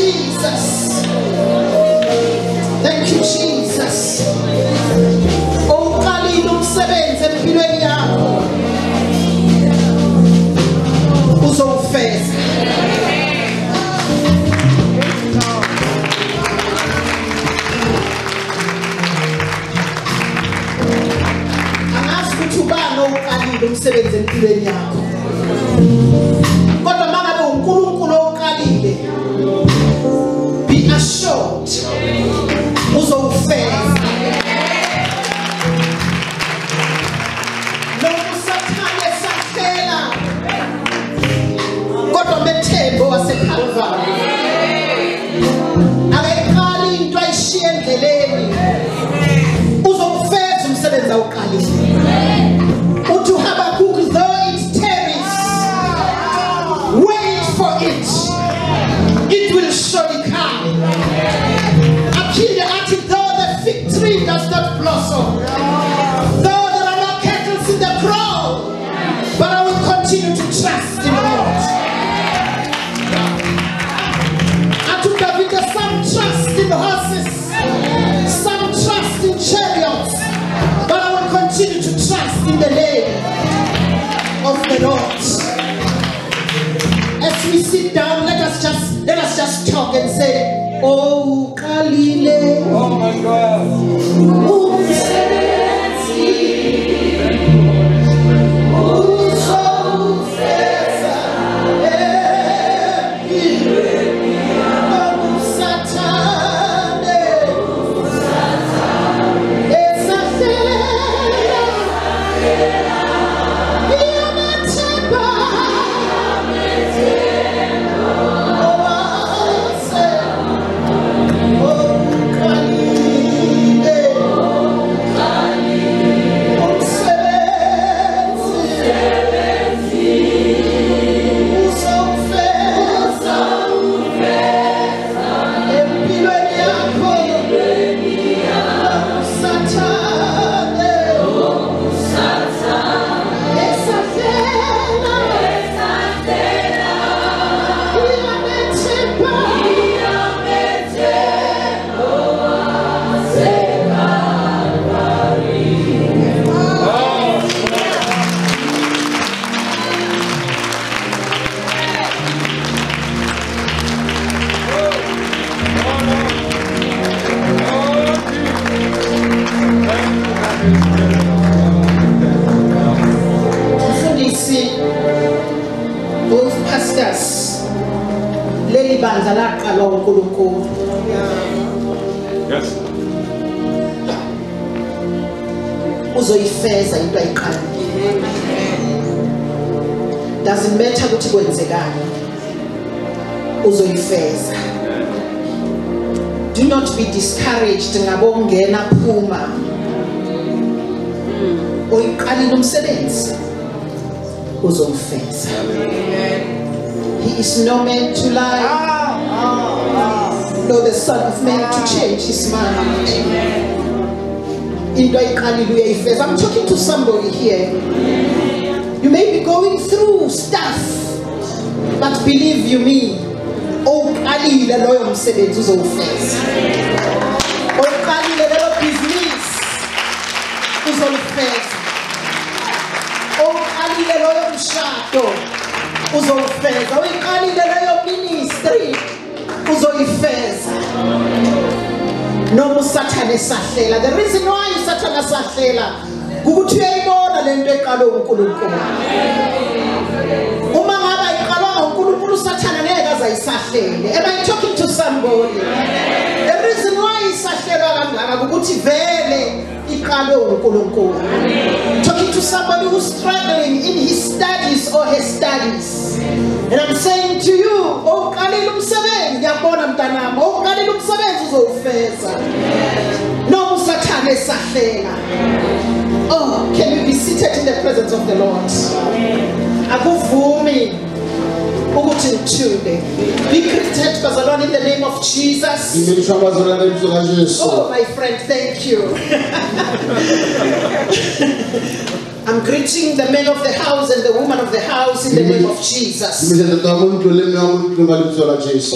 Jesus. Thank you, Jesus. Oh, Kalila umsebenzi empilweni yakho. Uzowufeza. Angazi ukuthi ubani oqalile umsebenzi empilweni yakho. Kodwa mangabe uNkulunkulu oqalile, be assured uzowufeza. Noma usathane esahlela, kodwa methembo waseKalvari. Akayiqali into ayishiye endleleni. Uzowufeza umsebenzi awuqalile. Uthi uHabakuk, though it tarries, wait for it. It will surely come. Akhile athi, though the fig tree does not blossom, though there are no cattle in the crowd, but I will continue to trust in the Lord. Athi David, some trust in horses, some trust in chariots, but I will continue to trust in the name of the Lord. As we sit down, let us just talk and say, oh Kalile, Oh my God. Both pastors, Lady Banzalaka Lonkuluku. Yes. Uzoyifeza into ayiqalile. Doesn't matter ukuthi kwenzekani. Uzoyifeza. Do not be discouraged ngabo ungena phuma. Oyiqalile umsebenzi. Uzowufeza. He is no man to lie, nor the son of man to change his mind. I'm talking to somebody here. You may be going through stuff, but believe you me, oh Kalile loyo msebenzi uzowufeza. Oh Kalile loyo business uzowufeza. Oh Kalile loyo mshado uzowufeza. Oh Kalile loyo ministry uzoyifeza. No Satan esahlela. The reason why Satan esahlela ukuthi uyayibona lento eqala uNkulunkulu. Uma ngaba iqala uNkulunkulu Satan angeke azayisahlele. Am I talking to somebody? The reason why isahlela kangaka ukuthi vele iqala uNkulunkulu. Talking to somebody who's struggling in his studies or her studies. And I'm saying to you, oh Kalile umsebenzi ngiyabona mntanami, oh Kalile umsebenzi uzowufeza. No Satan esahlela. Oh, can you be seated in the presence of the Lord? Akuvumi ukuthi ngithude. Be greeted bazalwane in the name of Jesus. Oh my friend, thank you. I'm greeting the men of the house and the woman of the house in the name of Jesus. It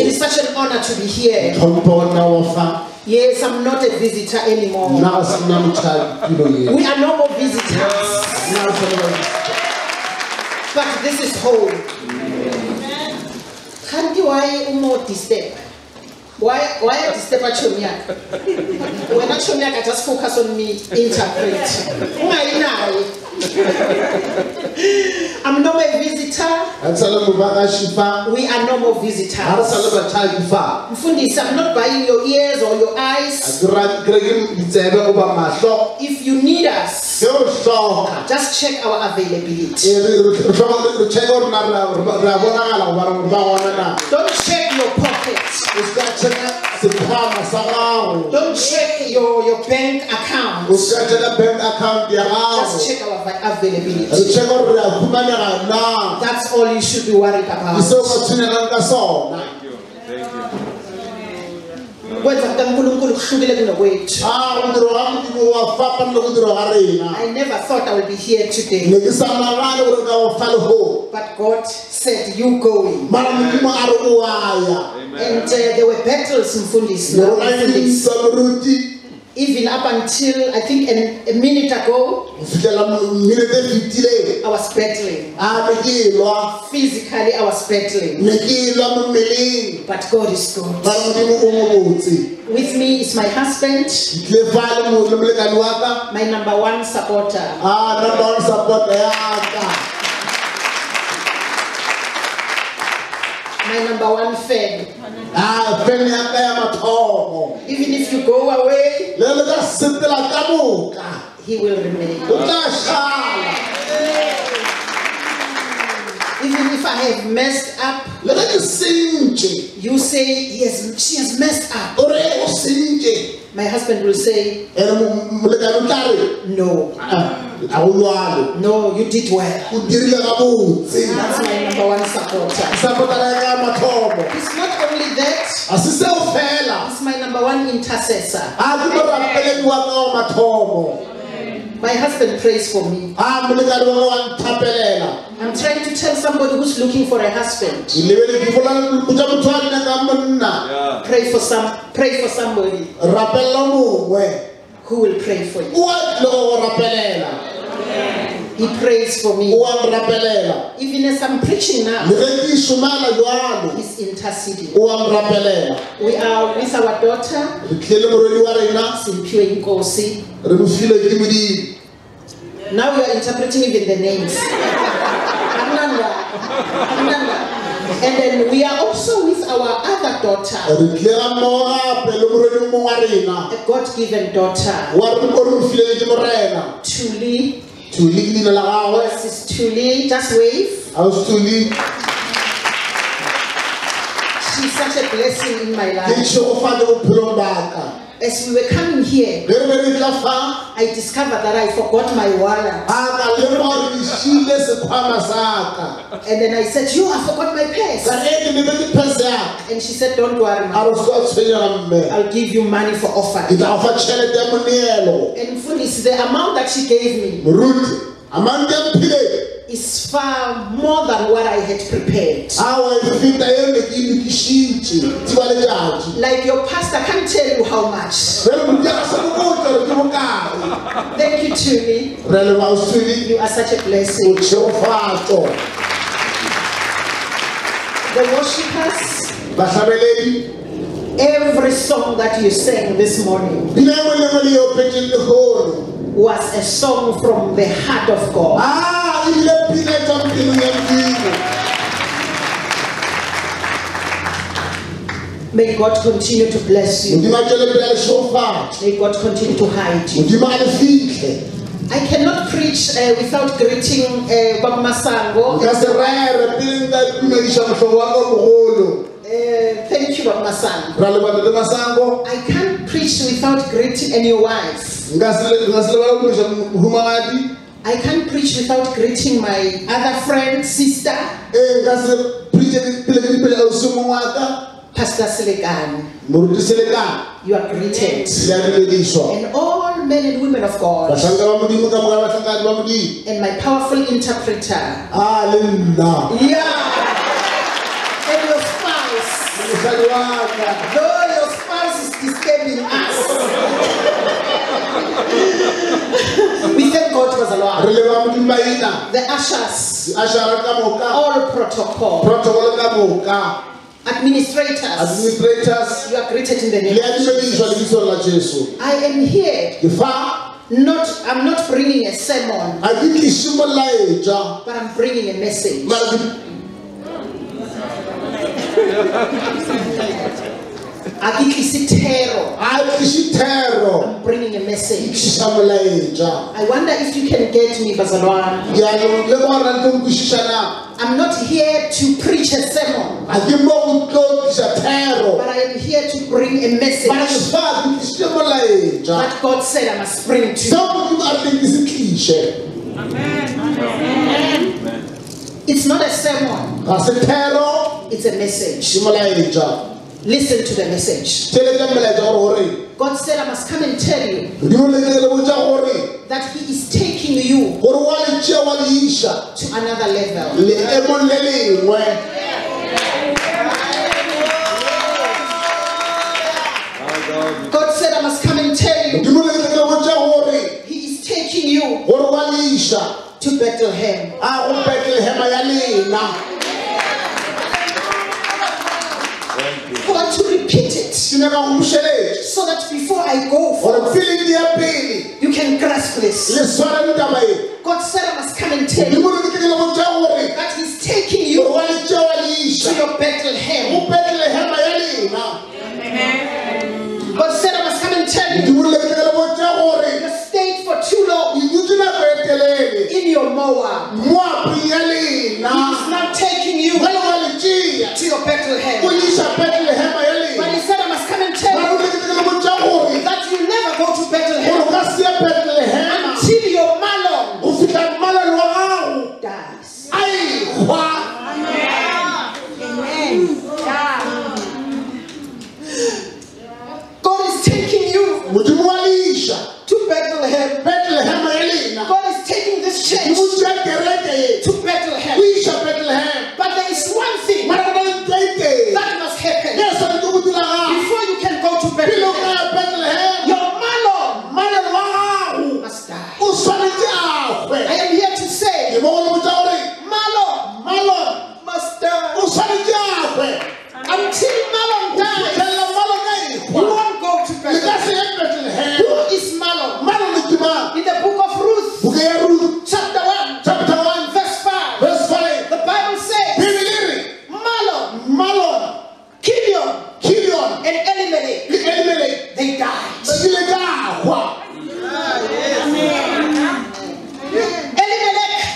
is such an honor to be here. Yes, I'm not a visitor anymore. We are no more visitors. But this is home. Can't you why more disturb? Why disturb at Chomiak? When at Chomiak, I just focus on me, interpret. I'm not a visitor. We are no more visitors. Mfundisi, I'm not buying your ears or your eyes. If you need us, just check our availability. Don't check your pockets. Don't check your bank account. Just check our availability. That's all you should be worried about. I never thought I would be here today. But God said, you going. And there were battles in Fundis. Even up until I think a minute ago, I was battling. Physically, I was battling. But God is good. With me is my husband, my number one supporter. My number one fan. Even if you go away, he will remain. Even if I have messed up, you say, yes, she has messed up. My husband will say, no. No, you did well. That's my number one supporter. It's not only that, it's my number one intercessor. My husband prays for me. I'm trying to tell somebody who's looking for a husband. Pray for somebody who will pray for you. He prays for me. Even as I'm preaching now, he's interceding. We are with our daughter, Simphiwe Nkosi. Now we are interpreting even the names. And then we are also with our other daughter, a God-given daughter, Tuli. This is Tuli. Just wave. She's such a blessing in my life. As we were coming here, I discovered that I forgot my wallet. And then I said, I forgot my purse. And she said, don't worry, I'll give you money for offering. And Fundis, the amount that she gave me is far more than what I had prepared. Like your pastor can't tell you how much. Thank you, Tuli. You are such a blessing. The worshippers, every song that you sang this morning was a song from the heart of God. May God continue to bless you. May God continue to hide you. I cannot preach without greeting Bob Masango. Thank you, Bob Masango. I can't preach without greeting and your wife. I can't preach without greeting my other friend, sister, Pastor Silekan. You are greeted. And all men and women of God, batlhankedi ba modimo ka moka batlhankedi ba modimo and my powerful interpreter. le nna Yeah. And your spouse. mosadi wa ka Though your spouse is disturbing us. We thank God for the re Lord. leba modimo maina The ushers, di-ashara ka moka all protocol, protocol ka moka administrators, administrators you are greeted in the name le of a dumediswa le Jesus. bitso la Jesu I am here. ke fa I'm not bringing a sermon, a ke tliše molaetša but I'm bringing a message. mara ke Akikisitero. a tliše thero I'm bringing a message. tliša molaetša I wonder if you can get me, Bazalwan. jaanong le bona ntse nkwešišana I'm not here to preach a sermon, a ke mo go tlo tliša thero but I am here to bring a mara ke message fa ke tlišitše molaetša that God said I must bring to seo you. modimo a reng ke se tliše It's not a sermon, ga se thero it's a message. ke molaetša Listen to the message. theletša molaetša gore God said I must come and tell you modimo letse le botša gore that He is taking you gore wa le tšea wa le iša to another level. leemong le lengwe God said I must come and tell you modimo letse le botša gore He is taking you gore wa le iša to Bethlehem. a go betlehema ya lena I want to repeat it ke nyaka go mošeletša so that before I go gore forth, feeling ya pele you can grasp this. le swara ditaba e God said I must come and tell you modimo letse le botša gore that He's taking gore you wa le tšea wa le to iša your Bethlehem. go betlehema ya lena God said I must come and tell you modimo letse le botša gore you stayed for too long ke dutse nako e telele in your Moab. moaping ya He lena is not taking you jale wa le tšea to your Bethlehem. o le iša betlehema ya But lena He said I must come and tell mara o you letse le botša gore that you never go to gore Bethlehem o ka se ye betlehema until your Malon go fitlha mmalane wa gago dies. a ekgwa God is taking you modimo wa le iša to Bethlehem. betlehema ya lena God is taking this church ke botša kereke ye to Bethlehem. o iša betlehema But there is one thing mara go na le ntlaiteng that must happen ye swanetse go diragago before you can go to pele o ka Bethlehem. ya betlehema Your Malon mmalane wa gago must die. o swanetse a kgwe I am here to ke say, mo go le botša gore Malon mmalone must die. o swanetse a kgwe Until Malon dies, tlhelela mmalone a you ekgwa won't go to le ka se Bethlehem. ye betlehema Who is Malon? mmalone ke mang In the book of Ruth, buka ya Ruth chapter 1, chapter 1 verse 5, verse 5 the Bible says, bibele e re Malon, mmalone Gideon, Gideon and Elimelech, le Elimelech they died. ba ile ka kgwa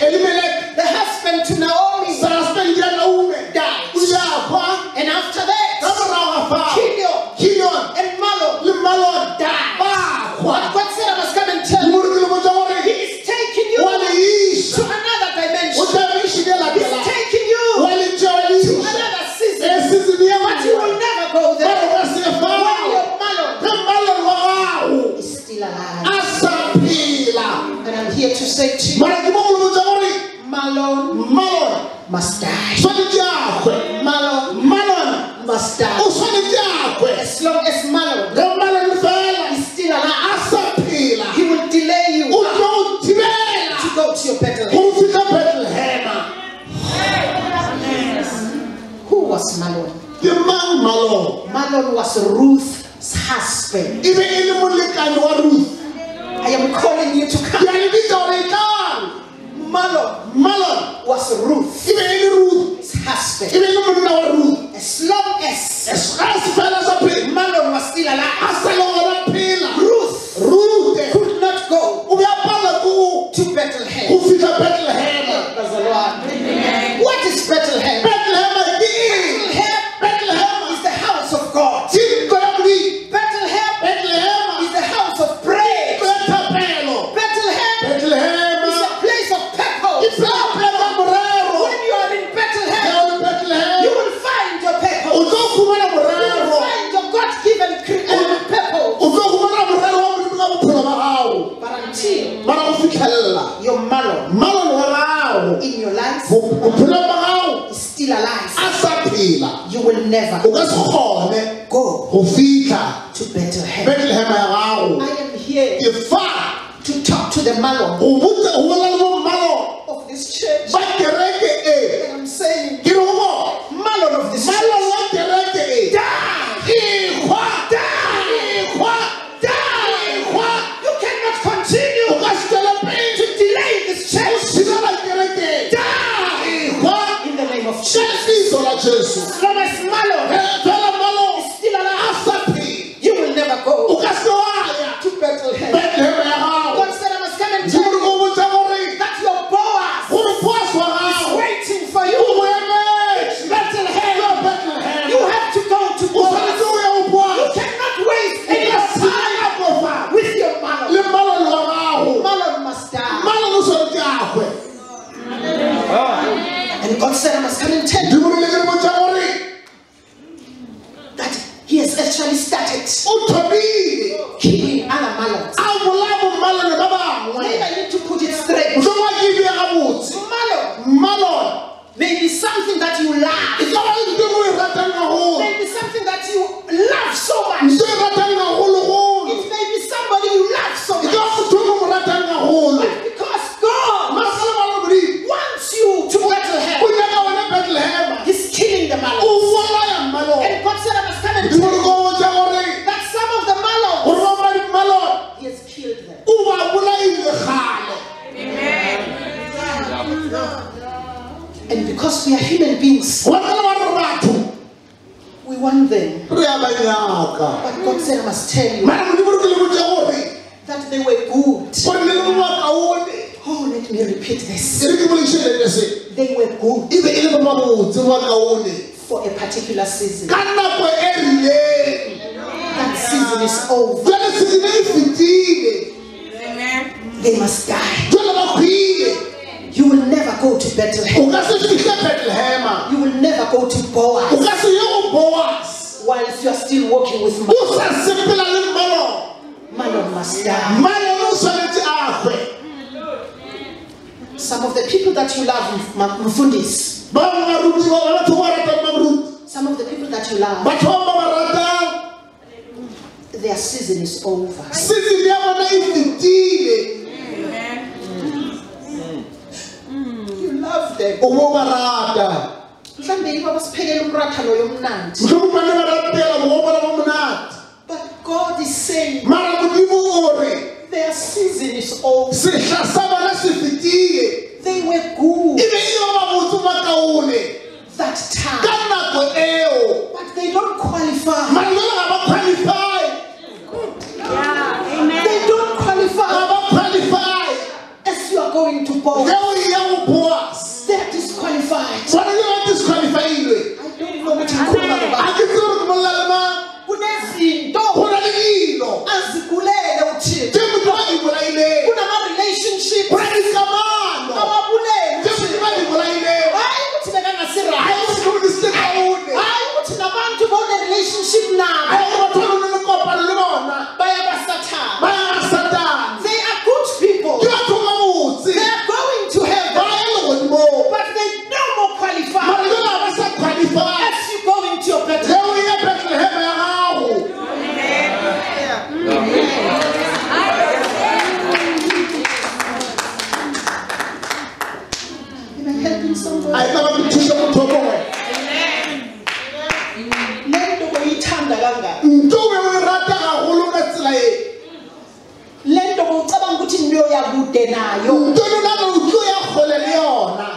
Elimelech, the husband to Naomi, sa husband ya Naume died. o ile a kgwa And after ka that, morago ga fao Gideon Gideon and Malon le mmalone died. ba kgwa But God said I must come and tell ke you, mo re ke le botša gore He is taking you wa le to iša another o dimension. dimension e He's latela taking you wa le tšea wa le to iša another e season. season ya But you will never go ba there. go ka se When fao your Malon ge mmalone wa gago is still alive. a sa phela And I'm here to say to you, mara ke mo go le botša gore Malon mmalone must die. swanetse a kgwe Malon mmalone must die. o swanetse a kgwe As long as Malon ge mmalone fela is still alive, a sa phela He will delay you o tlo go thibela to go to your Bethlehem. go fitlha betlehema Who was Malon? ke mang mmalone Malon was Ruth's husband. e be e le molekane wa Ruth I am calling you to ke come. a le bitsa gore e tlang Malon mmalone was Ruth, e be e le Ruth his e husband. be e le monna wa Ruth As long as ga se fela sa phela Malon was still a alive, sa le gona phela Ruth Ruth could not go o be a pala ko to Bethlehem. go fitlha betlehema Praise the Lord. What is Bethlehem? betlehema ke eng Bethlehem betlehema is the house of God. ke ntlo ya modimo Bethlehem betlehema is the house of praise. ntlo ya thapelo Bethlehem betlehema is a place of ke purpose. pela ka morero When you are in Bethlehem, still alive, asaphila you will never o ka se kgone go go fitlha to Bethlehem. Bethlehem ya gago I am here ke fa to talk to the malon go botsa go bolela le bo mmalo of this church. ba kereke e And I'm saying, ke re go bo malon of this mmalo church, wa kereke e die! ikhwa ikhwa ikhwa You cannot continue o ka se tswela pele to delay this o church. thibela kereke ikhwa In the name of ka Jesus. lebiso la Jesu As long as malon fela mmalo is still alive, asaphila you will never o go ka se wa ya to Bethlehem. Bethlehem ya gago God said, I must come and ke tell re you go botsa gore that your Boaz gore Boaz wa is gago waiting for you. o emetse Bethlehem, Bethlehem you have to go to o tshwanetse Boaz. o ya go You Boaz cannot waste any more time with your malon. le mmalo wa gago Malon must die. mmalo o tshwanetse a gwe And God said, I must come and tell di you borile ke re botsa gore that He has actually started o thomile killing other malons. a bolaya bo mmalone ba bangwe Maybe I need to put it straight. motlhongwa ke bia gabotse Malon mmalone may be something that you e love. ka ba le ntho e ratang gagolo Maybe something that you love so much. ntho e ratang gagologolo It may be somebody you love so e ka ba much. motho o mo ratang gagolo But because God masala malobodimo wants you to Bethlehem, o nyaka wena Bethlehem He's killing the o malon. bolaya mmalone And God said, I must come and di tell bole you ko botsa gore that some of the malons, gore ba madi mmalone He has killed them. o ba bolaile gale And because we are human beings, gona le ba re batho we want them. re ya ba nyaka But God said, I must tell you mara modimo re ke le botsa gore that they were good. gore le le ba kaone Oh, let me repeat e this. re ke bolešhelele se They were good e be e le ba mabotse ba kaone for a particular season. ka nako e rileng That season is over. jale sesine e fetile They must die. jale ba kgwile You will never go to o Bethlehem. ka se fihle Bethlehema You will never go to o Boaz ka se ye go Boaz whilst you are still walking with o Malon. sa sepela le mmalone Malon must die. mmalone o tshwanetse a gwe Some of the people that you love, Mfundis, ba baruti ba batho ba ratang maruti some of the people that you love, batho ba ba ratang their season is over. season ya bona e fetile You love them. o mo ba rata Mhlambe yibo abasiphekela umratha loyo omnandi. motlhomong ba ne ba ratela bogopola bo monate But God is saying mara modimo o re their season is over. sehla sa bona se fetile They were good e be e le ba babotse ba kaone that ka time, nako eo but they don't qualify. mara jale ga ba qualify They don't ga qualify ba qualify as you are going to Boaz. ge o ya go Boaz They are disqualified. bona le ba disqualifyilwe I don't know what you're talking a about. ke tse gore ke molela le mang Kunezinto go na le dilo azibulele uThixo. tse motho ba di bolaileng Kunama-relationships go na dikamano awabulele tse motho ba di bolaileng hayi ukuthi ga bekangasirayo, e motho di se kaone hayi ukuthi nabantu bone-relationship ga nabo e batho ba nne le kopano le bona bayabasathana. ba ya Satane They are good people. ke batho ba botse They are going to ba heaven, ya le godimong but they no more mara qualify le ga ba sa qualify as you go into your ge Bethlehem. o ya Bethlehem ya gago Am I helping a somebody? e ka ba ke thusa motho o mongwe Le nto boyithanda kangaka, nto o be o e rata gagolo ka tsela e le nto bowucabanga ukuthi niyoya kude nayo, nto lona ba utlo ya kgole le yona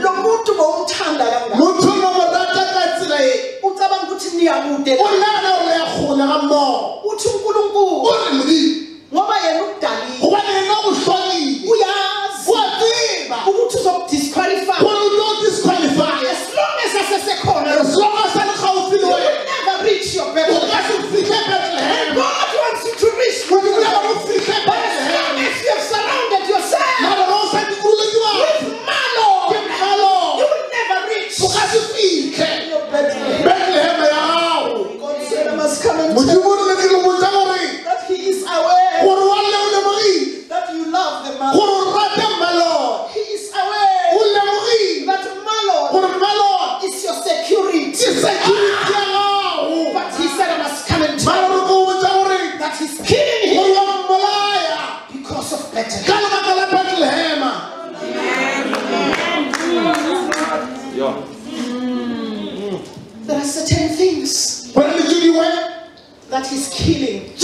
lo muntu bowumthanda kangaka motho o no mo rata ka tsela e ucabanga ukuthi niya kude o nayo. nagana gore le ya kgole ga mmogo Uthi uNkulunkulu o re modimo ngoba yena ukudalile gobane ena o hlomile uyazi o a tseba ukuthi uzokudisqualify gore o tlo disqualify as long as asesekhona. as long as a le gaufi le You wena will never reach your o Bethlehem. ka se fitlhe Bethlehem God wants you to reach modimo ya Bethlehem. gore o fitlhe But as long Bethlehem as you have surrounded yourself mara ga o sa dikololetse batho with Malon, ke malone you will never reach o ka se fitlhe your Bethlehem. Bethlehem ya gago God said, I must come and tell modimo o re ke le botsa gore you that He is aware gore wa lle o lemogile that you love the Malon. gore o rate malone He is aware o lemogile that Malon gore malone There are certain things that he's killing. I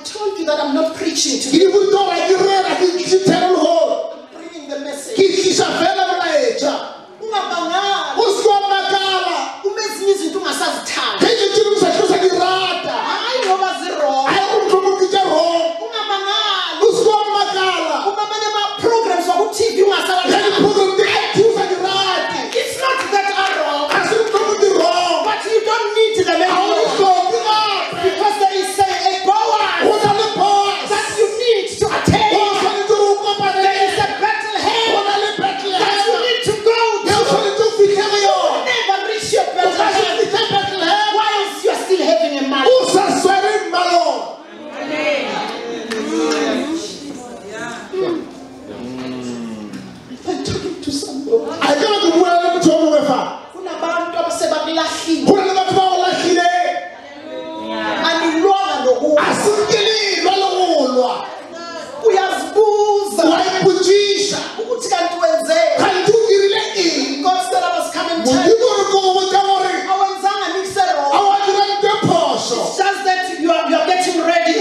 told you that I'm not preaching to you. I'm bringing the message. Umezinye izinto ungasazithanda. Hayi ngoba zirong. Ungamangali. Umamane ama-programs waku-TV ungasawathanda. It's not that are wrong. But you don't need them anymore. Because there is a Boaz that you need to attain. There is a Bethlehem that you need to go to. You will never reach your Bethlehem whilst you are still having a man. I'm talking to somebody. Kunabantu abasebakulahlile. Anilwanga nokuwa. Uyazibuza ukuthi kanti wenzeni. God said I was coming to you. Awenzanga nikuse wrong. It's just that you are getting ready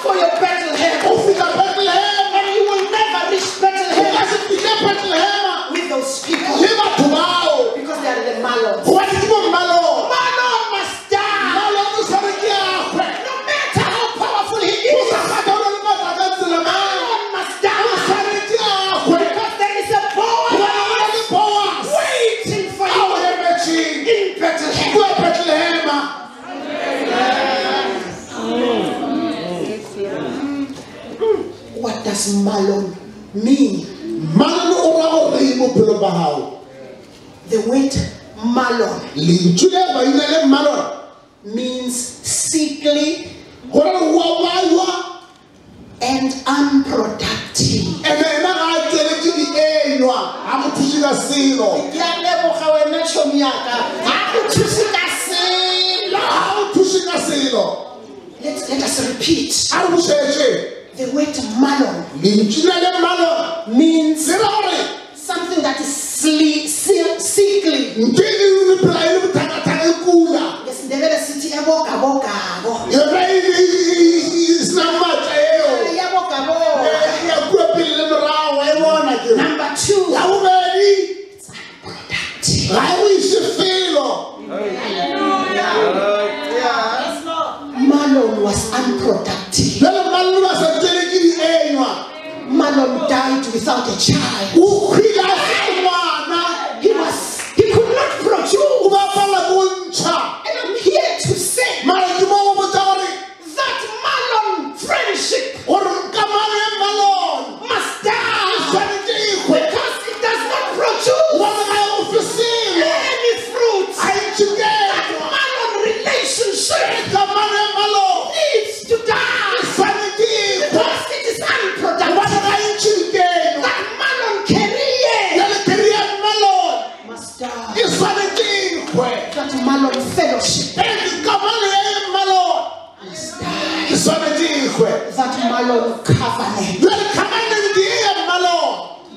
for your Bethlehem. And you will never reach Bethlehem with those people. Because they are the Malons. Malon must die. No matter how powerful he is. Malon must die. Because there is a Boaz waiting for you in Bethlehem. What does Malon mean? The word Malon means sickly and unproductive. Let us repeat. The word Malon means something that is sickly. Yes, the very city Number two, it's unproductive. Malon was unproductive. Malon died without a child. He could not produce. And I'm here to say that Malon friendship must die because it does not produce any fruit. That Malon relationship needs to die because it is unproductive. That Malon career must die. That Malon fellowship must die. That Malon covenant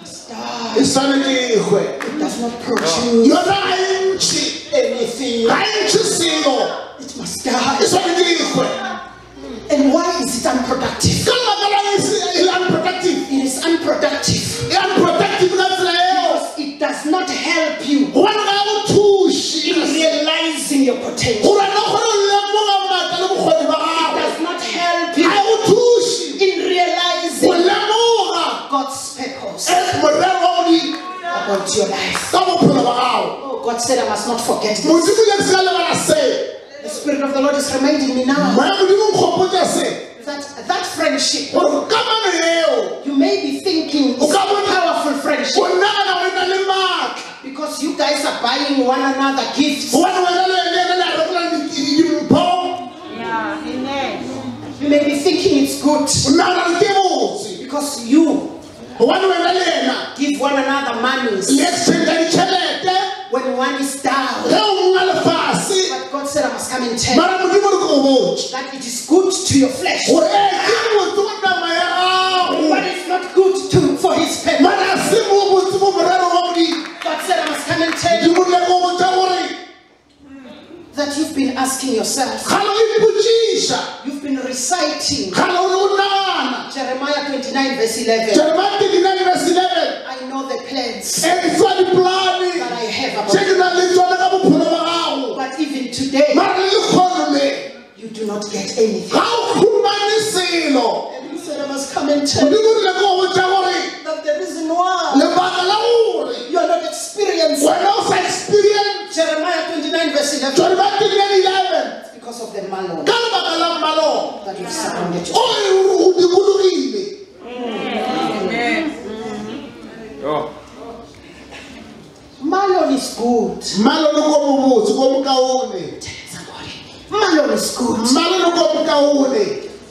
must die. It does not produce anything. It must die. And why is it unproductive? It is unproductive because it does not help you in realizing your potential. It does not help you in realizing God's purpose about your life. Oh, God said I must not forget this. The Spirit of the Lord is reminding me now that friendship, you may be thinking it's a powerful friendship because you guys are buying one another gifts. You may be thinking it's good because you give one another money when one is down. But God said I must come and tell you that it is good to your flesh, but it's not good for his purpose. God said I must come and tell you asking yourself, Khala uyibuthisha. you've been reciting Khala unakana. Jeremiah 29 verse 11. Jeremiah 29 verse 11. I know the plans Etswa diplani. that I have about you. Sekena le tsona ka bophelo ba gago. But even today, Mara le khono le. you do not get anything. Ga o khumane selo. And he said, I must come and tell you Modimo le go botsa gore that the reason why lebaka la gore you are not experiencing wena o sa experience Jeremiah 29 verse 11 Jeremiah 11 is because of the malon ka lebaka la mmalo that you've surrounded you. o dikologile. Malon is good. Mmalo le go mobotse go mokaone. Somebody. Malon is good. Mmalo le go mokaone.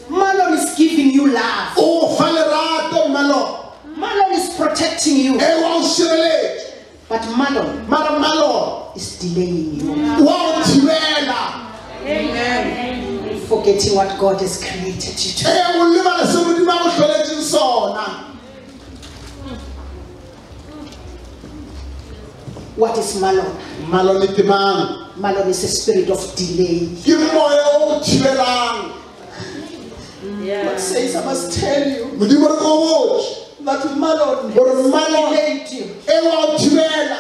Malon is giving you love. O fa lerato mmalo. Malon is protecting you. E wa o shireletsa. But Malon Mara mmalo is delaying you. wa o thibela. Forgetting what God has created you to. E o lebala se modimo a go hloletseng sona. What is Malon? Mmalo le temang. Malon is a spirit of delay. Ke moya o thibelang. God says, I must tell you Modimo re go botsa. that Malon Gore Malon delayed you. e wa o thibela.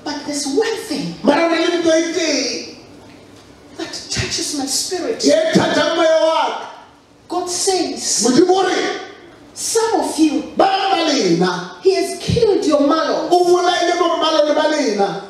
But there's one thing Mara le ntwa itse. that touches my spirit. Ye thatha moya wa ka. God says, Modimo re some of you, ba balena. He has killed your Malon. O bolaile mo mmalo le balena.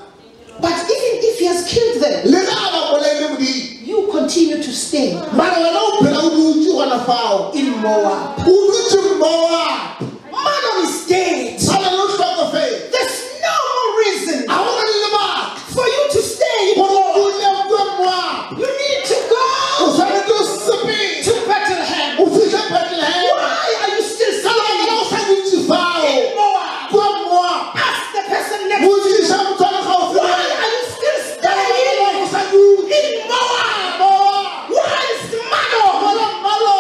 But even if He has killed them, Le ga ba bolaile modimo. you continue to stay Mara wena o phela o dutse gona fao. in Moab. O dutse Moab. Malon is dead. Sala lo hlokofetse. There's no more reason A gona le lebaka. for you to stay in Gore o Moab. bule kwa Moab. You need to O go tshwanetse o sepele. to Bethlehem. O fihle Bethlehem. Why are you still Ka lebaka la o staying sa dutse fao. in Moab? Kwa Moab. Ask the person next to you. Botsisa motho a le gaufi le Why wena. are you still Ka lebaka la staying o sa dutse. in Moab? Moab. Why is Malon Malo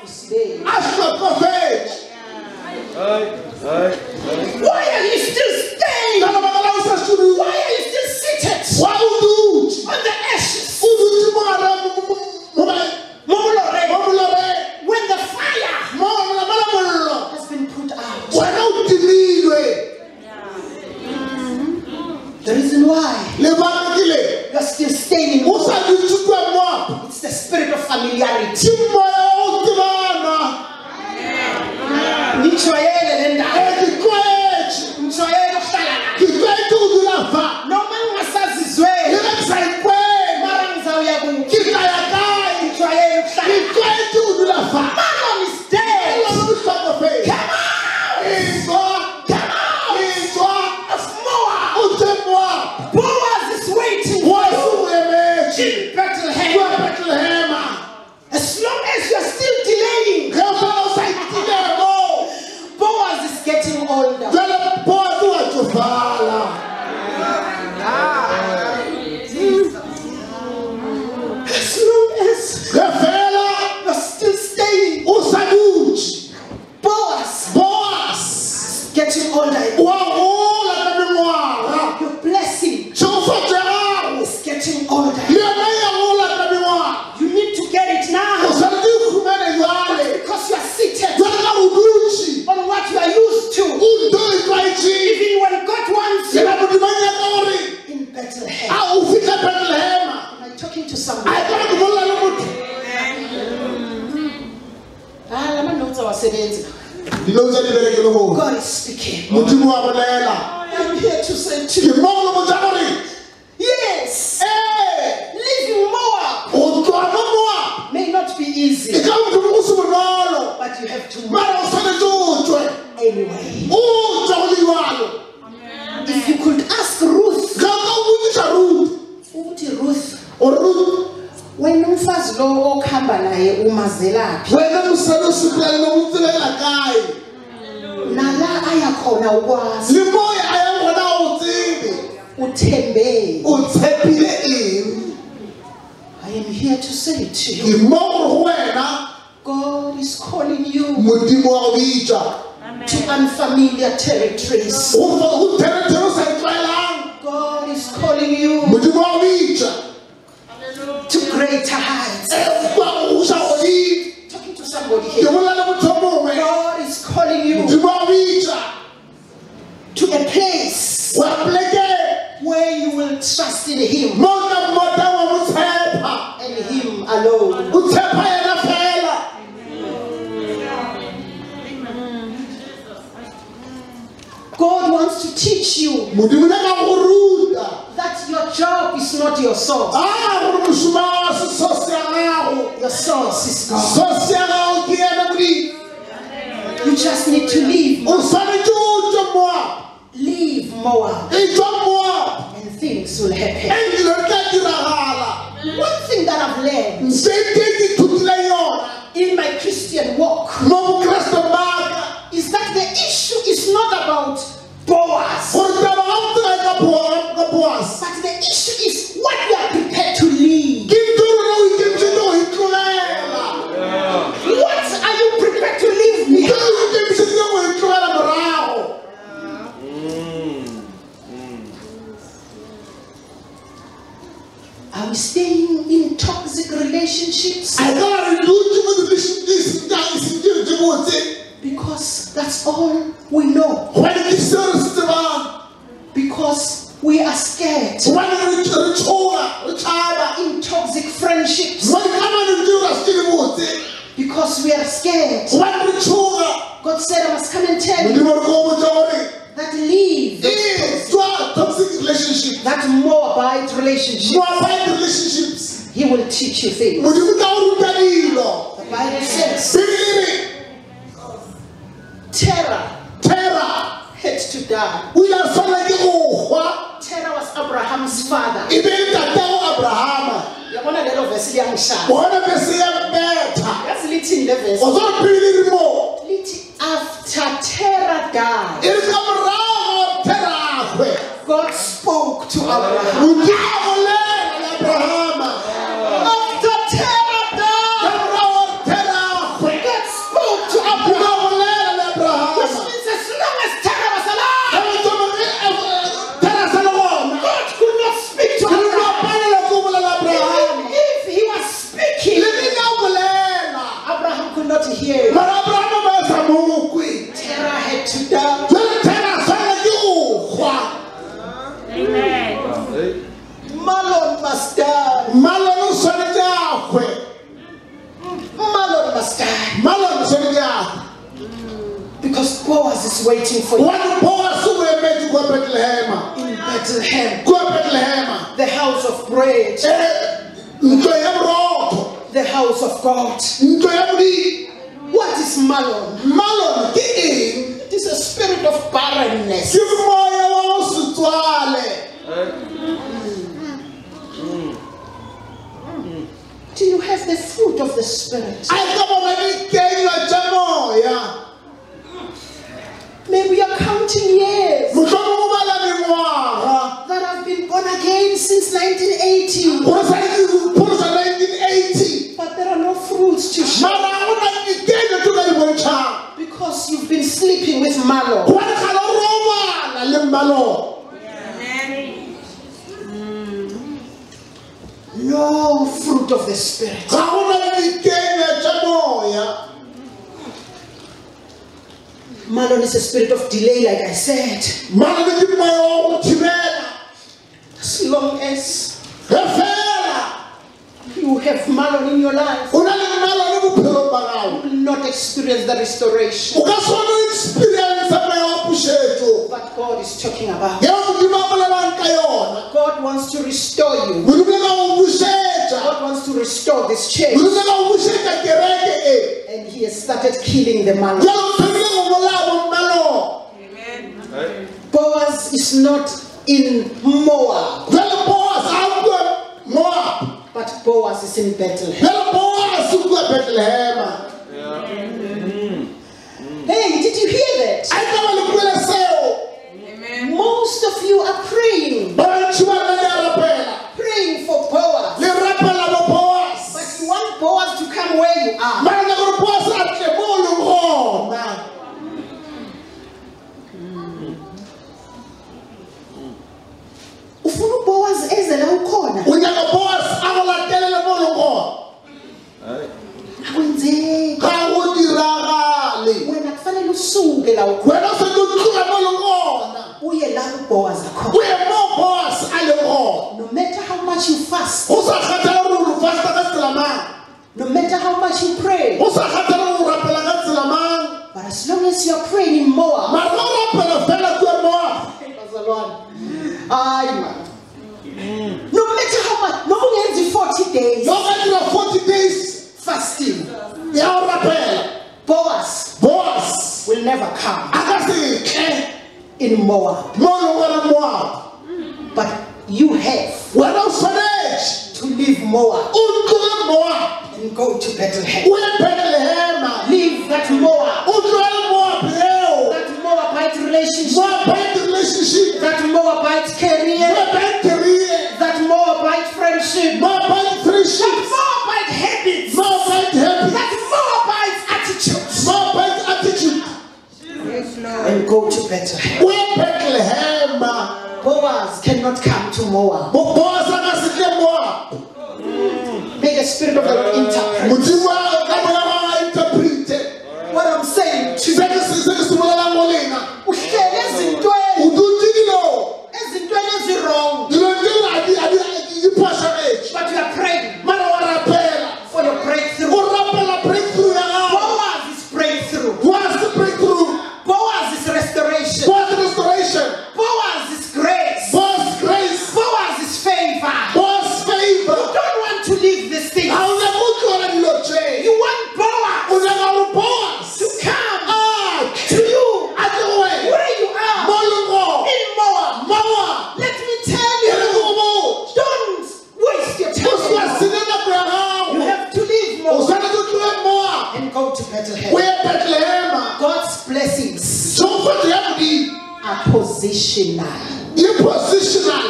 staying? a hlokofetse. Why are you still staying? Ka lebaka la o sa sutse. Why are you still seated Wa o dutse. on the ashes? O dutse mo gare mo moloreng. When the fire Mo mollo. has been put out. Wena o timilwe. The reason why Lebaka ke le. you're still staying in O Moab, sa dutse kwa Moab. it's the spirit of familiarity. Ke moya o tebana. Ngijwayele le ndawo. Ke tlwaetse. Ngijwayele ukuhlala la. Ke tlwaetse go dula fa. Noma ngingasazizweli, Le ga ke sa ikwena. mara ngizawuya kuphi. Ke tla ya kae. Ngijwayele Ke ukuhlala la. tlwaetse go dula fa. Malon is dead. Lo lo hlokofetse. Come out Etswa. Etswa. of Moab. O tse Moab. Boaz is waiting Wa for se o emetse. you in Bethlehem. Kwa Bethlehem. As long as you're still delaying, Ge fa o sa itilego. Boaz is getting older. Jwale Boaz wa tsofala. As long as Ge fela you're still staying, o sa dutse. Boaz Boaz is getting older. wa gola ka mengwaga. Your blessing Tshegofatso ya gago is getting older. le yona ya gola ka mengwaga. You need to get it O now tshwanetse o khumane jwale. because you are seated Jwale ka o dutse. on what you are used to. O ntho e tlwaetseng. Even when God wants Ke you la modimo a nyaka gore in Bethlehem. a o fitlhe Bethlehem. Am I talking to A somebody? e tla ke bolela le motho. Lama notes awasebenzi. Dilo tse di bereke le gore. God is speaking. Modimo wa bolela. I'm here to say to Ke you, mo go le botsa gore yes, ee leaving Moab o tloa mo Moab. may not be E easy, ka motho go se bonolo. but you have to move Mara o tshwanetse o tswe. anyway. O tswe go le jalo. If you could ask Ruth, Ka o botsisa Ruth. ukuthi Ruth, O Ruth, wena umfazi lo okhamba naye umazelaphi? wena mosadi o sepelane le mo tsebela kae. Nala aya khona ukwazi, Le mo a yang gona o tsebe. uthembe. O tshepile eng. I am here to say to you, Ke mo gore go wena God is calling you modimo wa go bitsa. to unfamiliar territories. O territory o sa e tlwaelang. God is calling you Modimo wa go bitsa. trust in him Mona mota wa mutsepa. and him alone. Utsepa yena fela. God wants to teach you Mudimu na kuruda. that your job is not your source. Mushuma sosialau. Your source is God. Sosialau kiena mudi. You just need to leave. Usani juju Moab. Leave Moab Ijo Moab. and things will happen. Engilo kadiragala. One thing that I've learned Nzendeki tutlayona. in my Christian walk Mo Kristo maga. is that the issue is not about Boaz, Kurtaba amtra kapuas. but the issue is what we are prepared to leave. Kinturu no ikimchido hitlulela. What are you prepared to leave behind? Are we staying in toxic relationships? Because that's all we know. Because we are scared. In toxic friendships. Because we are scared. God said, I must come and tell you that leave toxic relationship. that Moabite relationship. He will teach you things. The Bible says Terah had to die. Terah was Abraham's father. Yabona lelo verse liyangishaya. Yazi lithi le verse. Lithi after Terah died, God spoke to Abraham. After Terah died, God spoke to Abraham. Which means as long as Terah was alive, God could not speak to Abraham. Even if he was speaking, Abraham could not hear. Terah had to die. Malon must die. Malon must die. Because Boaz is waiting for you in Bethlehem, the house of bread, the house of God. What is Malon? It is a spirit of barrenness. Do you have the fruit of the Spirit? Maybe you're counting years that have been born again since 1980. But there are no fruits to show because you've been sleeping with Malo. No fruit of the Spirit. Malon is a spirit of delay, like I said. As long as you have Malon in your life, you will not experience the restoration. But God is talking about. God wants to restore you. God wants to restore this church. And He has started killing the Malon. Boaz is not in Moab, but Boaz is in Bethlehem. Hey, did you hear that? Most of you are praying for Boaz, but you want Boaz to come where you are. Ufuna Boaz ezela ukhona. Akwenzeki. Wena kufanele usuke la ukhona. Uye la uBoaz akhona. No matter how much you fast, o sa kgathala gore o fasta ka tsela mang, no matter how much you pray, o sa kgathala gore o rapela ka tsela mang, but as long as you're praying in Moab, mara ga o rapela fela kua Moab, no matter how much, no only 40 days no ka dira 40 days fasting, ya o rapela, Boaz Boaz will never come a ka se tle in Moab. mo e leng gore Moab. But you have Wena o tshwanetse to leave Moab o tlogele Moab and go to Bethlehem. o ye Bethlehema, Leave that Moab, o tlogele Moab eo, that Moabite relationship, Moabite relationship, that Moabite career, Moabite career, that Moabite friendship, Moabite that friendships, Moabite habits, Moabite habits, that Moabite attitudes, Moabite attitude. and go to Bethlehem. O ye Bethlehema, Boaz cannot come to Moab. Boaz a ka se tle Moab. May the Spirit of the Lord interpret Modimo wa ka moya wa interprete what I'm saying to se you. ke se bolelang mo lena. Uhlele O ezintweni dutse dilo ezi-wrong, dilo di phasagetse, but you are praying mara wa rapela for your breakthrough. o rapela breakthrough ya gago. Boaz is breakthrough. Boaz is breakthrough, Boaz is restoration. Boaz is restoration, Boaz is grace. Boaz is grace, Boaz is favor. Boaz is You favor. don't want to leave this thing. A o nyaka o tloela dilo tse, You want Boaz o nyaka gore Boaz to come a to you a tle go wena where you mo are leng gore in Moab. Moab. Let me tell Ke re ke you, go botse, don't waste your o se ka time. senya nako ya You gago, have to leave o Moab tshwanetse o tloge Moab and go to o Bethlehem. ye Bethlehema. God's blessings Tshofatso ya Modimo are positional. e positional.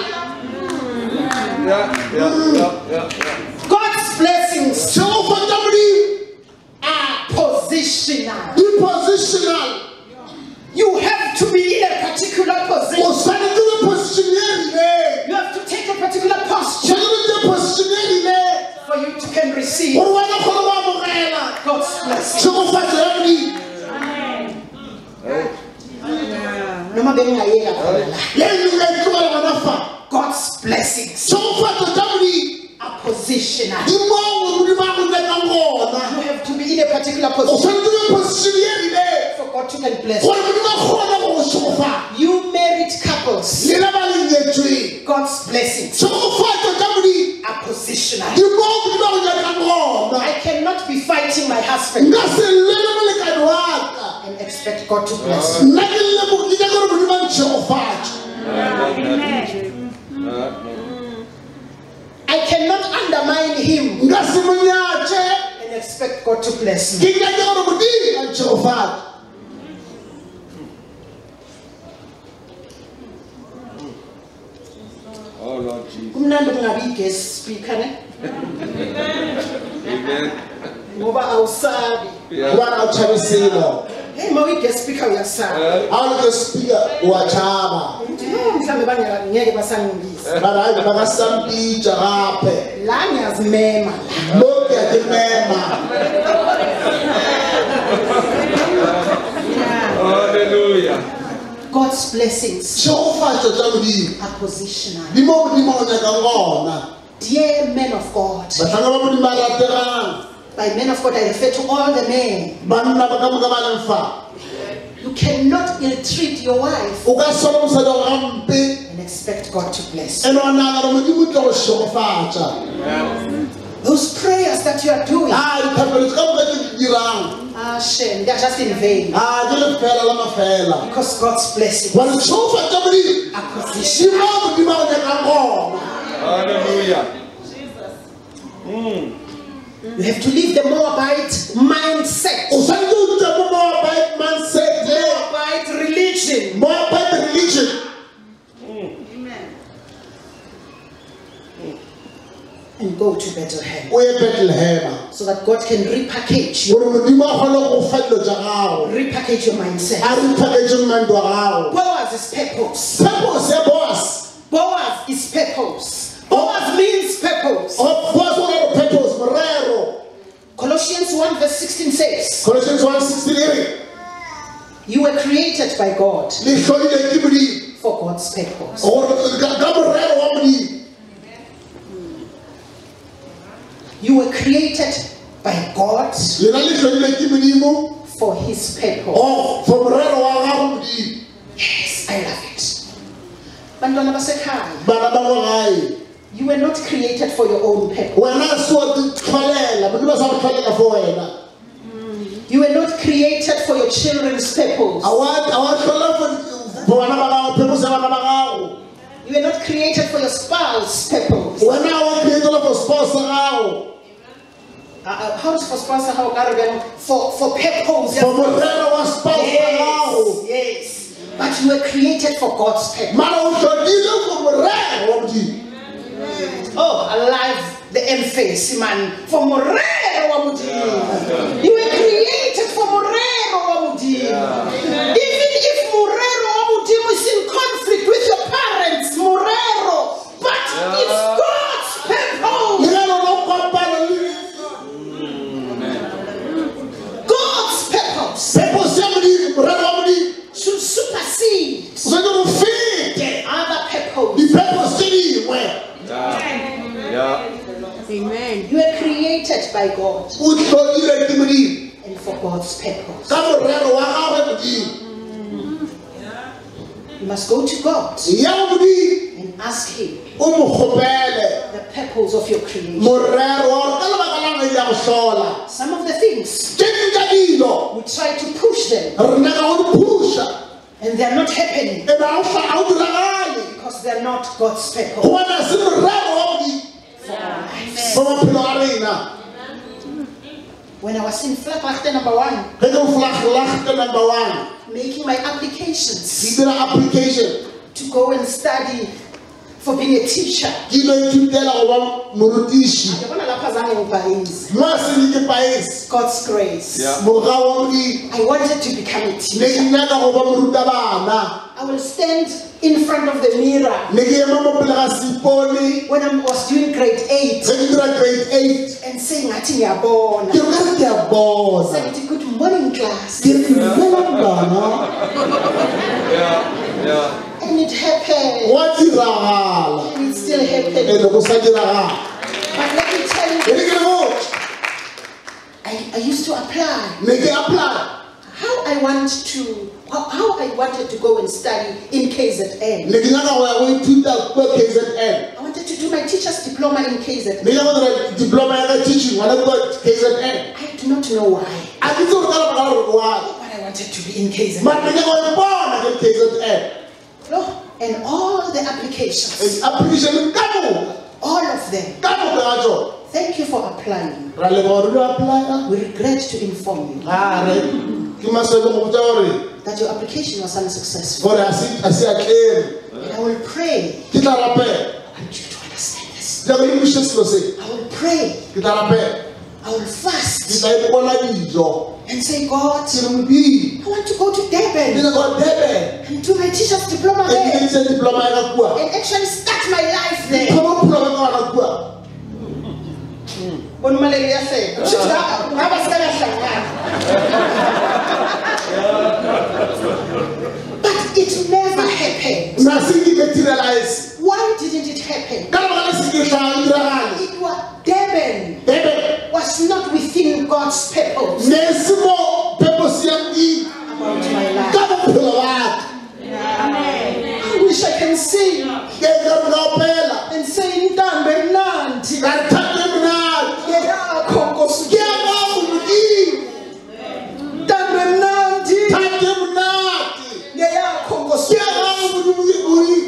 God's blessings Tshofatso ya Modimo are positional. e positional. You have to be in a particular O position. tshwanetse o be position e rileng, You have to take a particular o posture tshwanetse o be position e rileng for you to can receive gore wena kgone go amogela God's blessing. tshofatso ya Modimo. Noma bengingayeka khona la. Le nngwe e tlogela gona fa, God's blessings tshofatso tsa Modimo are positional. di mo Modimo a go nyakang gona. You have to be in a particular O position tshwanetse o be position e rileng for God to can bless you. gore Modimo a kgone go go tshofatsa. You married couples, Lena ba le nyetsweng, God's blessings tshofatso tsa Modimo are positional. di mo Modimo a go nyakang gona. I cannot be fighting my husband Nka se lele molekane wa ka, and expect God to bless you. nna ke nyaka gore Modimo a ntshegofatse. I cannot undermine him Nka se mo nyatse, and expect God to bless me. ke nyake gore Modimo a ntshegofatse. Oh Lord Jesus. Kumnandi kungabi guest speaker ne Amen. ngoba awusabi. Yeah. Kubana a o thabisile, Hey mawi guest speaker uyasabi. a o le ke speaker wa thaba, Mhlambe bangeke basangingisa. mara hayi ba ka sampitsa gape. La ngiyazimema. Lo ke a ke mema. Hallelujah. God's blessings Tshegofatso tsa Modimo are positional. di mo Modimo a go nyakang gona. Dear men of God, Batlhanga ba Modimo ba rategang, by men of God I refer to all the men. banna ba ka moka ba leng fa, You cannot ill-treat your wife o ka sola mosadi wa gampe and expect God to bless you. ene wa nagana gore Modimo o tle go shegofatsa. Those prayers that you are doing, Dithapelo ka moka tse di dirang, shame, they are just in vain. ke lefela la mafela. Because God's blessings Wa tshegofatso tsa Modimo are di positional. mo Modimo a go nyakang gona. Hallelujah. You have to leave the Moabite mindset, O tshwanetse o tswe mo Moabite mindset, Moabite religion, Moabite religion, and go to Bethlehem o ye Bethlehema so that God can repackage you, gore Modimo a kgone go fa dilo tsa gago, repackage your mindset. a re package mmento wa gago. Boaz is purpose. Purpose ya Boaz, Boaz is purpose. Boaz means purpose. Boaz o na le purpose, morero. Colossians 1 verse 16 says, Colossians 1:16 e re, you were created by God le tlhodile ke Modimo for God's purpose. gore ka morero wa Modimo. You were created by God lena le hlodile ke modimo for his purpose. o for morero wa gago modimo Yes, I love it. Bantwana basekhaya, bana ba mo gae you were not created for your own purpose. wena se wa tlholela modimo sa go tlholela for wena You were not created for your children's purpose. a wa tlholela for bana ba gago purpose ya bana ba gago You were not created for your spouse's purpose. wena a wa created for spouse sa gago How does for spouse how for purpose? for morero wa spouse sa gago Yes. But you were created for God's purpose. mara o hlodile for morero wa modimo Oh, alive the emphasis, man. For morero wa modimo. You were created for morero wa modimo. Even if morero wa modimo is in conflict with your parents, morero, but it's God's purpose. le ga lo kopana le God's purpose purpose ya modimo morero wa modimo should supersede o se go fete other purpose. di purpose tse dingwe Amen. You were created by God o hlodile ke modimo and for God's purpose. ka morero wa gagwe modimo You must go to God ya modimo and ask Him o mo gopele the purpose of your creation. morero wa ka lebaka la ngai ya go hlola Some of the things ke ding ka dilo we try to push them re nyaka go di phusha and they are not happening e ba o diragale because they are not God's purpose gobane se morero wa modimo for our lives. for maphelo a rena When I was in Flapachte number 1, ge ke moflagelagte number 1 making my ke applications dira application to go and study for being a teacher. ke ilo ithutela go ba morutiši Yabona lapha zange ngibhayisi. mo a sene ke paese God's grace. Yeah. moga wa modimo I wanted to become a ne teacher. ke nyaka go ba morutabana I will stand in front of the mirror ne ke ema mo pele ga seipone when I was doing grade 8 ge ke dira grade 8 and saying, "Ngathi ngiyabona." ke re ke a bona Saying, "Good morning, class." ke re ke dumela bana And it happened. wa diragala And it's still happening. ene go sa diragala But let me tell e you, re ke le botse I used to apply. ne ke apply How I wanted to go and study in KZN. ne ke nyaka go ya go ithuta ko KZN I wanted to do my teacher's diploma in KZN. ne nyaka go dira diploma ya ka teaching gona ko KZN I do not know why, a ke tse gore ka lebaka la gore why but I wanted to be in KZN. mara ne nyaka go e bona ke KZN No, and all the applications, application ka moka all of them. ka moka ga tsone Thank you for applying. ra leba gore lo apply We regret to inform you a re ke masebe go botsa gore that your application was unsuccessful. gore a se a tlere And I will pray. ke tla rapela I want you to understand this. ke go lemoša selo se I will pray. ke tla rapela I will ke fast tla ipola dijo and say, God, ke re modimo I want to go to ke Durban nyaka go Durban and do my teacher's diploma e ke there ntse diploma ya ka kua and actually start my life there. thoma bophelo ba ka wa ka kua Bonomaledi ya fela. Shuthi ngaba sikahlangana. But it never happened. na se ke materialize Why didn't it happen? ka lebaka la se ke tla diragale It was Durban Durban was not within God's purpose ne se mo purpose ya modimo about my life. ka bophelo ba ka I wish I can sing ke ka re kaopela and say Ntambe mnandi. ka re thate monate Ngeyakho Nkosi. ke ya gago modimo Ntambe mnandi. thate monate Ngeyakho ke Nkosi. ya gago modimo ke bori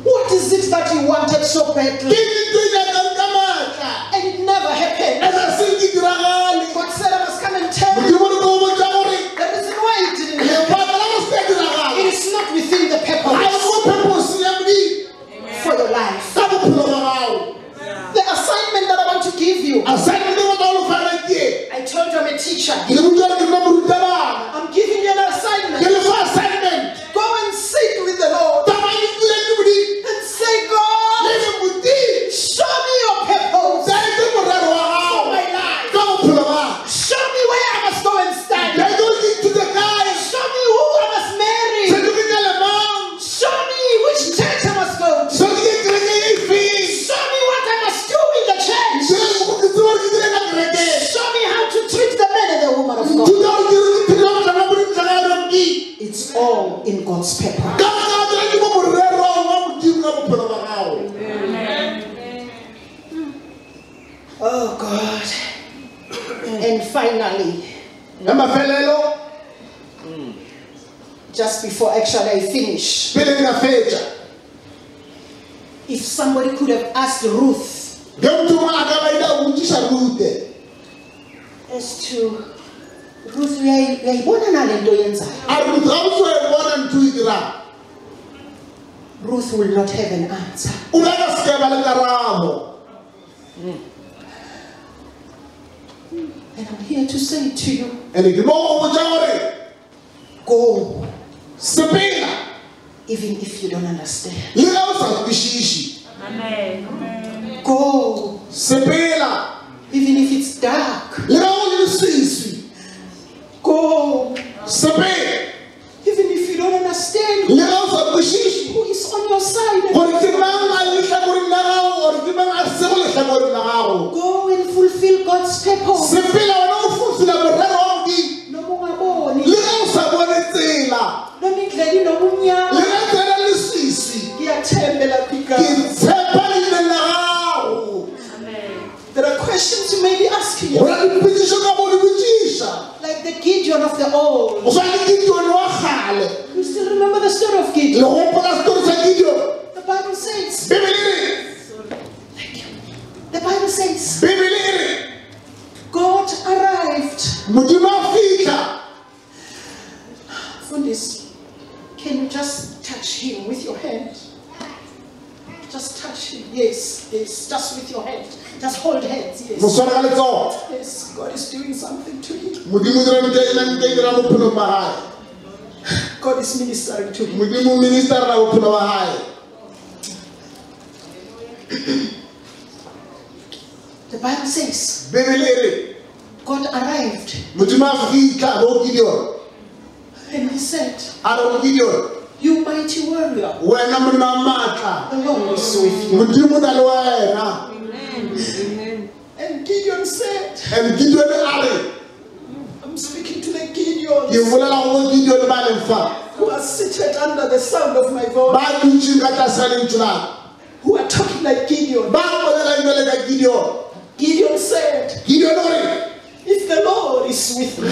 What is it that you wanted so ke badly dintho jakang ka maatla and it never happened? a sa se ke diragale God said I must come and tell you modimo le ko botsa gore the reason why it didn't happen. lebaka la go se ka diragala It is not within the ga e purpose mo purpose ya modimo for your life. ka bophelo ba gago The assignment that I want to give you, assignment e batla go lo fana ke I told you I'm a teacher. ke le botsa gore ke nna morutabana I'm giving you an ke assignment. le fa assignment Go and sit with the Lord taba le dule le modimo and say, God, le le modimo finally, just before actually I finish, if somebody could have asked Ruth as to Ruth, Ruth will not have an answer. And I'm here to say to you, go, even if you don't understand. Amen. Go, even if it's dark. Go, even if you don't understand who is on your side. Go and fulfill God's purpose. No more there are questions you may be asking yourself. Like the Gideon of the old. You still remember the story of Gideon? The Bible says. Thank you. The Bible says. God arrived. Fundis, can you just touch him with your hand? Just touch him. Yes, yes. Just with your hand. Just hold hands. Yes. Yes, God is doing something to him. God is ministering to him. The Bible says God arrived and he said, you mighty warrior, the Lord is with you. Amen. And Gideon said, I'm speaking to the Gideons who are seated under the sound of my voice, who are talking like Gideon. Gideon said, if the Lord is with me,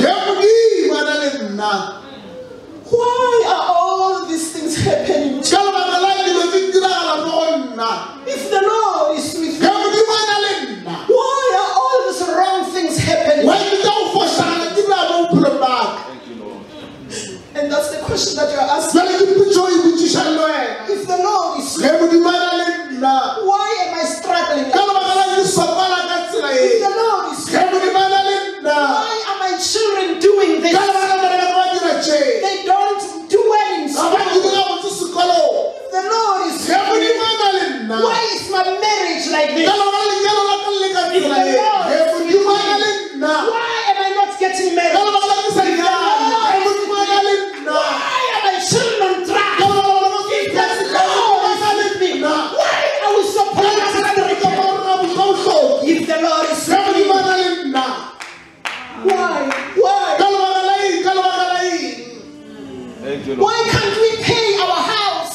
why are all these things happening to me? If the Lord is with me, why are all these wrong things happening? And that's the question that you're asking. If the Lord is with me, why am I struggling? If the Lord is with me, why are my children doing this? They don't do well in school. If the Lord is with me, why is my marriage like this? If the Lord is with me, why am I not getting married? If the Lord is with me, why are my children trapped? If the Lord is with me, why are we so poor? If the Lord is with me, why can't we pay our house?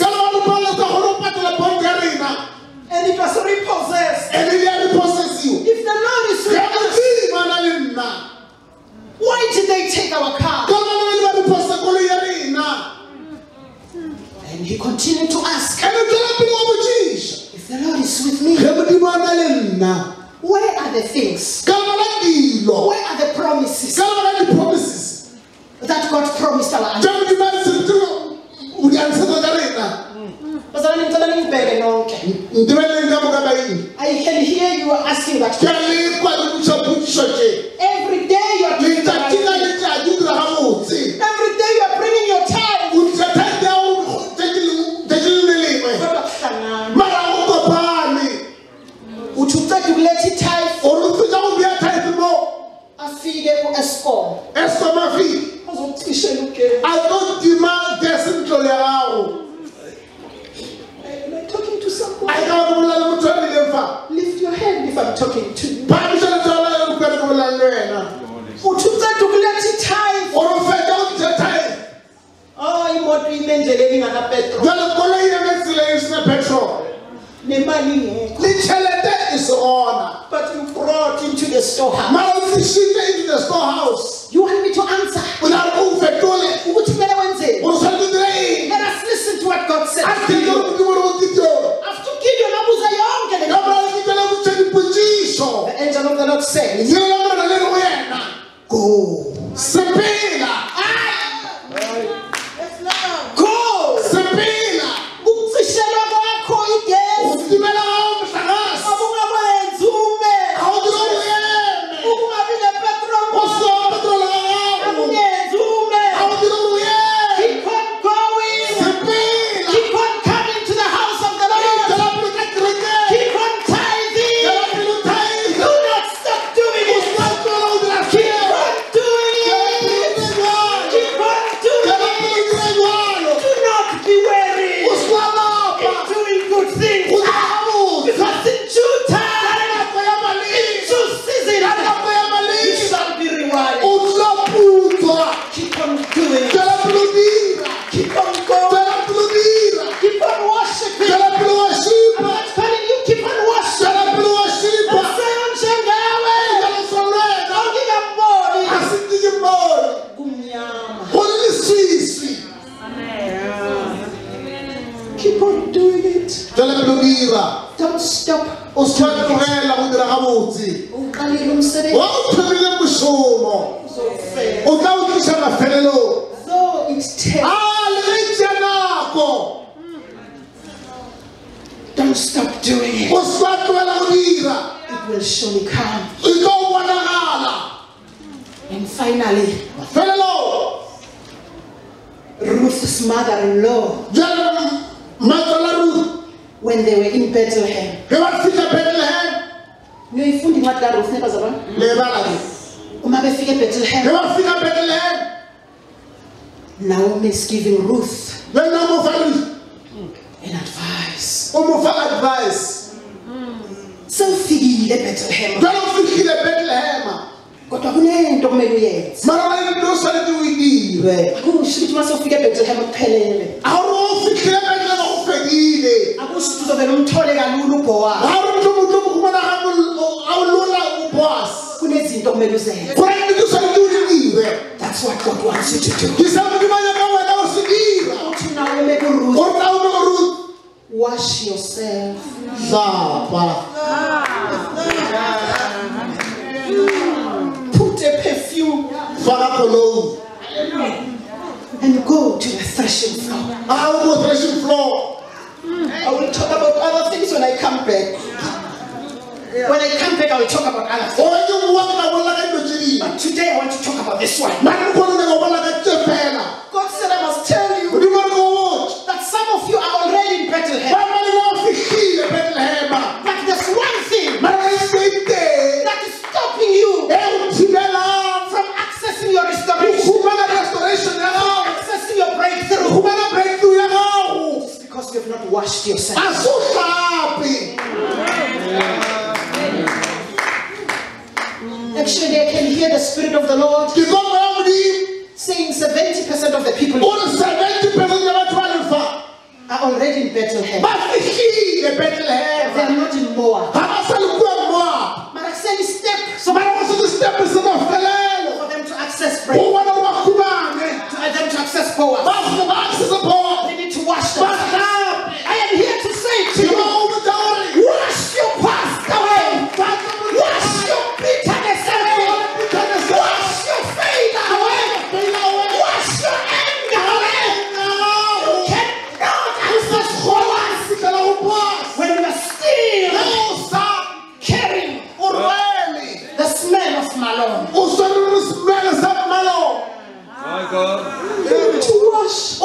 And it was repossessed. If the Lord is with us, why did they take our car? And he continued to ask, if the Lord is with me, where are the things? Where are the promises that God promised our ancestors? I can hear you asking that question. Every day you are doing that. Every day you are bringing your time. I don't demand am I talking to someone? Lift your hand if I'm talking to you. bona. but you brought into the storehouse. Mara usishite into the storehouse. You want me to answer? Without ufetole. Ukuthi kumele wenzeni? Usaludrei. Let us listen to what God said. Athike ukubona ukuthi After Gideon abuza yonke le nto, ngabula ngitela ukuthi impujiso. the angel of the Lord said, Ngiyabona lelo wena. go. Sepela. Go. Sepela. Ukufishelwa kwakho igesi. Usimela umhlangasi. Abungakwenzi ume. Awudiro uyeme. Ukungabi nepetrol. Usoba tolanga. Akungenzi ume. Awudiro uyeme. Keep on going. Sepela. Keep on coming to the house of the Lord. Keep on tithing. Do not stop doing it. Keep on doing it. Keep on doing it. Do not be weary in doing good things. Because in due time, in due season, you shall be rewarded. Keep on doing it. Keep on going. Keep on worshiping. I'm not telling you, keep on worshiping. And say unto Yahweh, ongingamboni, kumnyama. Keep on doing it. Don't stop. Usiqhubekela ukudira kabutsi. Uqalile umsebenzi Wawuphemile kushumo. uzofela. Utawutisha ngafelelo. Though it takes, Alicianako. don't stop doing it. Usiqhubekela ukudira. It will surely come. Ikobonakala. And finally, Felelo. Ruth's mother-in-law, Jana Matalaru. when they were in Bethlehem. Kebafika Bethlehem. Niyoyifunda incwadi kaRuth nebazalwane? Lebala. Uma befika eBethlehem, Kebafika Bethlehem. Naomi is giving Ruth Lena mufali. an advice. Umufaka advice. Sewufikile eBethlehem, Jana ufikile Bethlehem. kodwa kunento okumele uyenze. Mara wale ndo saliti uyidire. Akusho ukuthi uma sewufika eBethlehem kuphelele. Awufikile Bethlehem ufekile. Akusho ukuthi uzovele umthole kalula uBhowazi. Awumuntu kumana awulula uboss. Kunezinto okumele uzenze. Kwani ndo saliti uyidire. That's what God wants you to do. Kisabu kimanya kawa na usidira. Uthi Naomi kuRuth, Ora uno wash yourself. Zapa. Put a perfume Faka kolo. and go to the threshing floor. Awu threshing floor. I will talk about other things when I come back. When I come back, I will talk about other things. Oyo muwaka wala kendo chiri. But today I want to talk about this one. Manu kono ngo wala kachepela. God said I must tell you Udi manu watch. that some of you are already in Bethlehem. Mama ni wafikile Bethlehem. But there's one thing Mara isite. that is stopping you Utibela. from accessing your restoration, Kumana restoration yao. accessing your breakthrough, Kumana breakthrough yao. because you have not washed yourself. Asusapi. Actually, I can hear the Spirit of the Lord Kikomba yangu ni saying 70% of the people ora 70% ya watu walifa. are already in Bethlehem. Bafikile Bethlehem. They are not in Moab. Hawasalikuwa Moab. But I said step So mara wasuku step sema felelo. for them to access breakthrough, Uwana wakubane. for them to access power. Bafu access power. They need to wash them. Basta. I am here to say to you, Umutauri. wash your past away. Wash your bitterness away. Wash your failure away. Wash your anger away. You cannot access powers when you are still carrying the smell of Malone. My God. You need to wash.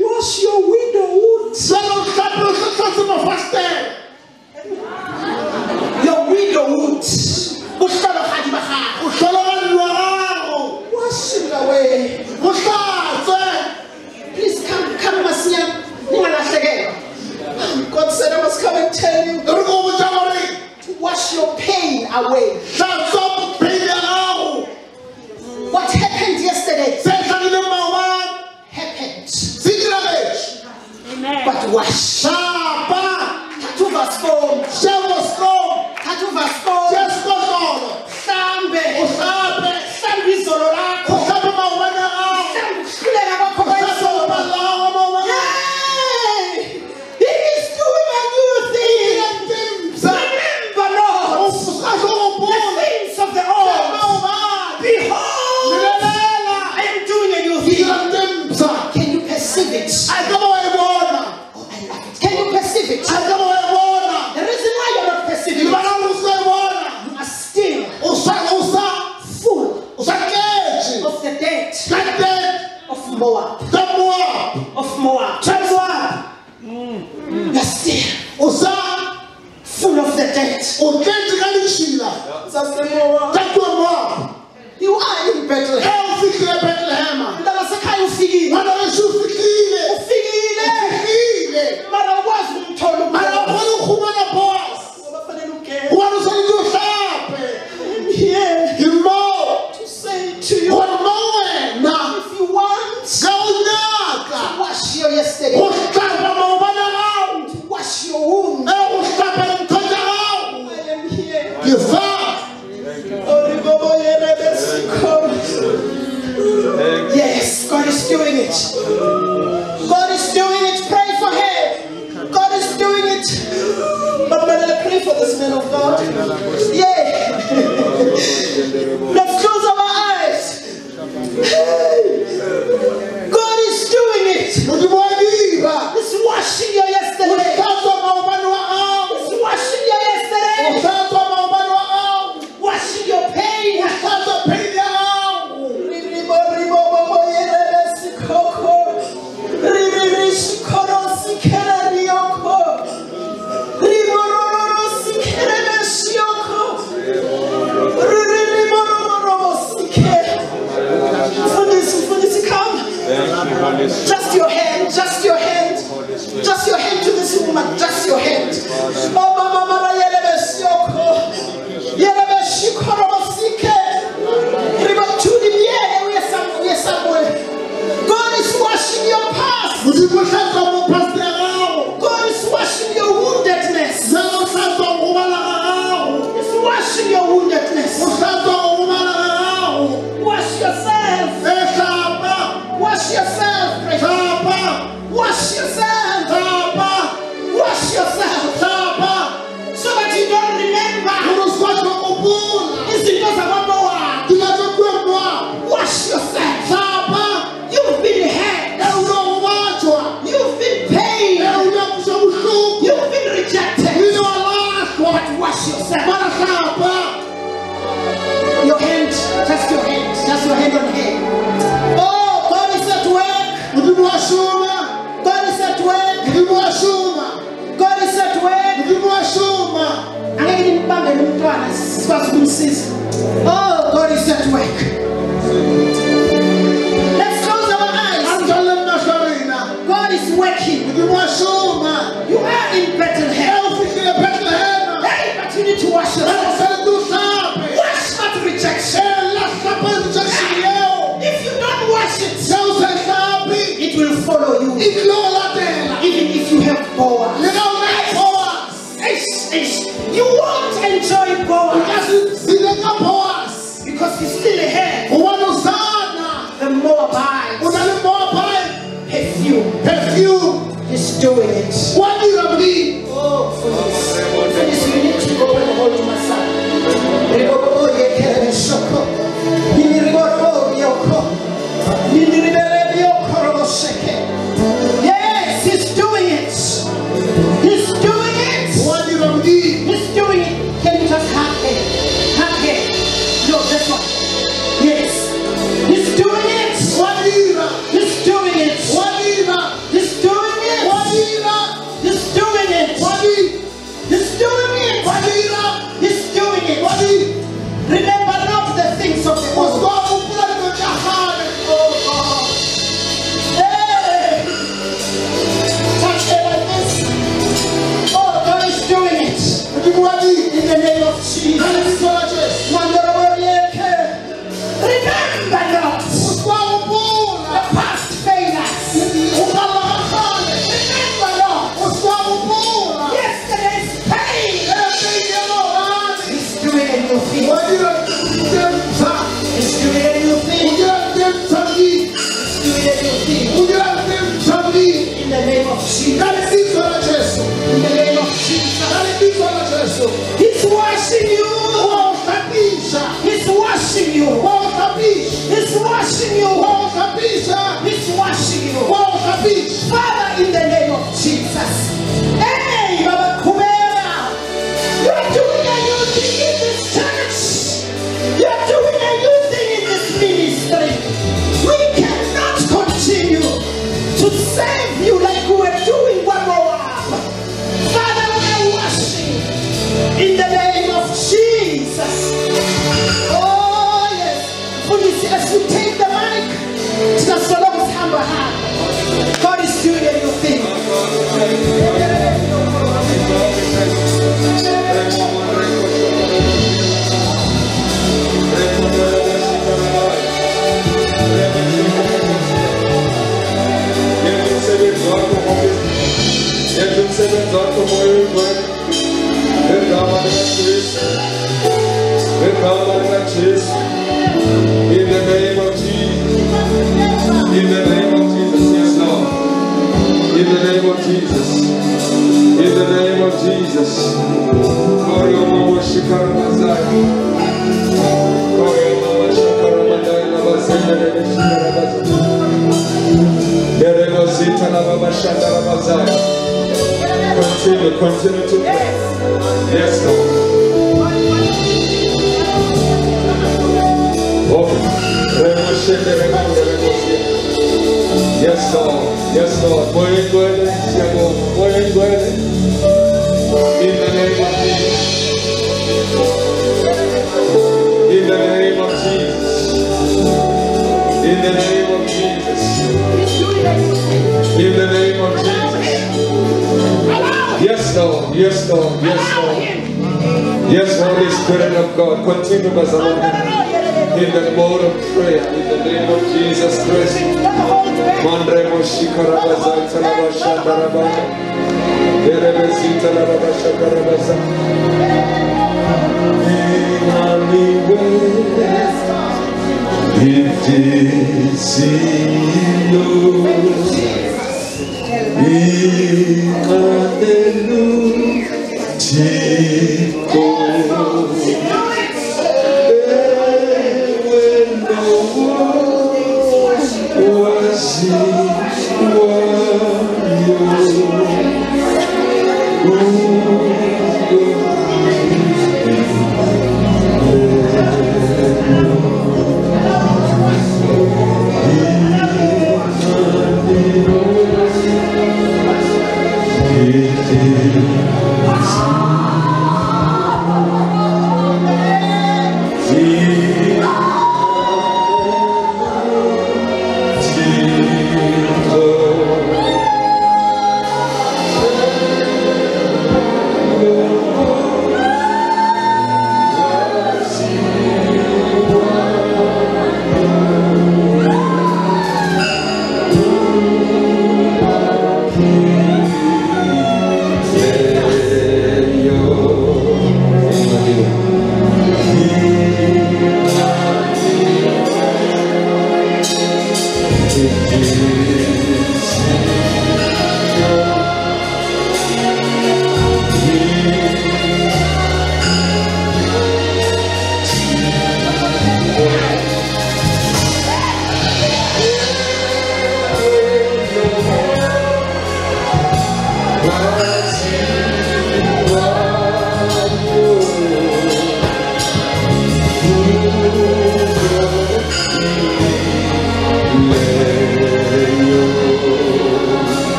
Wash your widowhood. Your widowhood. Wash it away. Please come, Masiya. God said I must come and tell you to wash your pain away. What happened yesterday happened. But wash. 2 verse 4. izolo lakho Uhlamba maubane gago. ukuhluleka kwakho kwayizolo. Uhlamba lawo maubane. Hey, he is doing a new thing. Remember, Lord, the things of the old. Behold, I am doing a new thing. Can you perceive it? Oh, I love it. Can you perceive it? The reason why you're not perceiving it, you are still full of the debt of Moab. Of Moab. You are still full of the debt. You are in Bethlehem. Ndalasekhaya ufikile. Ufikile. Mara ukwazi ukuthola I'm here to say to you, if you want to wash your yesterday, to wash your wound, I am here. Yes, God is doing it. God is doing it. Pray for him. God is doing it. But better pray for this man of God. Yeah. Let's close our eyes. God is doing it. It's washing your yesterday. It's washing your yesterday. Washing your pain. Just your hand, just your hand, just your hand to this woman, just your hand. God is washing your past. God is washing your woundedness. He's washing your woundedness. Wash yourself. Wash yourself. Wash yourself. Wash yourself. So that you don't remember. Wash yourself. You've been hurt. You've been paid. You've been rejected. But wash yourself. Your hand, just your hand, just your hand on hand. Oh, God is at work. God is at work. God is at work. Oh, God is at work. Let's close our eyes. God is working. You are in Bethlehem. Hey, but you need to wash yourself. Wash that rejection. If you don't wash it, it will follow you. Even if you have Boaz. You won't enjoy Boaz because he's still ahead. The Moabite perfume is doing it. Oh, for this you need to go and hold my son. Yes, he's doing it. He's doing it. He's doing it. Can you just hug him? Hug him. No, this one. Yes. He's doing it. He's doing it. He's doing it. He's doing it. isebenza moyo wethu egama likaJesu egama likaJesu in the name of Jesus in the name of Jesus yes Lord in the name of Jesus in the name of Jesus Glory Mama Shikaramazai Glory Mama Shikaramazai Labasenda Shikaramazai Derebosita Labashanda Continue to pray. Yes, Lord. Yes, Lord. Yes, Lord. In the name of Jesus. In the name of Jesus. In the name of Jesus. In the name of Jesus. Yes, Lord. Yes, Lord. Yes, Lord. Yes, Holy Spirit of God. Continue, Bazalone, in the mode of prayer. In the name of Jesus Christ. Mandre Moshikarabaza, Talabashandarabaya. Derebezita Labashakarabaza. It is you.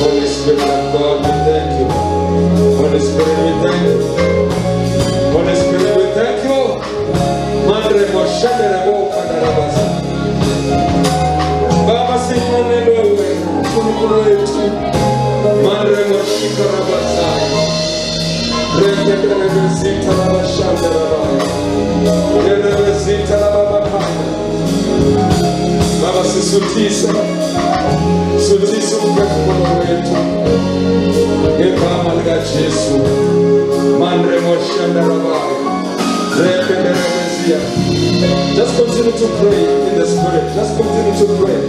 Holy Spirit of God, we thank you. Holy Spirit, we thank you. Holy Spirit, we thank you. Mandre Moshendere Boka Narabaza. Baba Simone Lowe, Kunukuretu. Mandre Moshika Rabaza. Rekendere Bezita Rabashandere Rabaya. Yere Bezita Rababakaya. Baba Sisutisa. Sutisa Ukekulu wetu. Ekama lika Jesu. Mandre Moshendere Rabaya. Just continue to pray in the Spirit. Just continue to pray.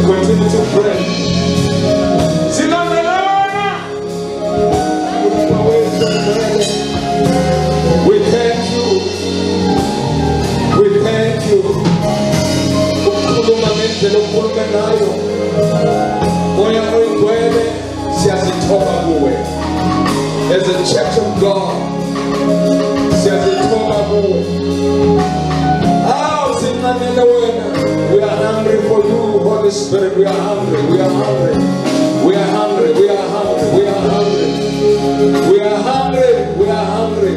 Continue to pray. We thank you. We thank you. Moya mwingwele siazitoka buwe. church of God. Says the Torah boy. We are hungry for you, Holy Spirit. We are hungry. We are hungry. We are hungry. We are hungry. We are hungry. We are hungry. We are hungry.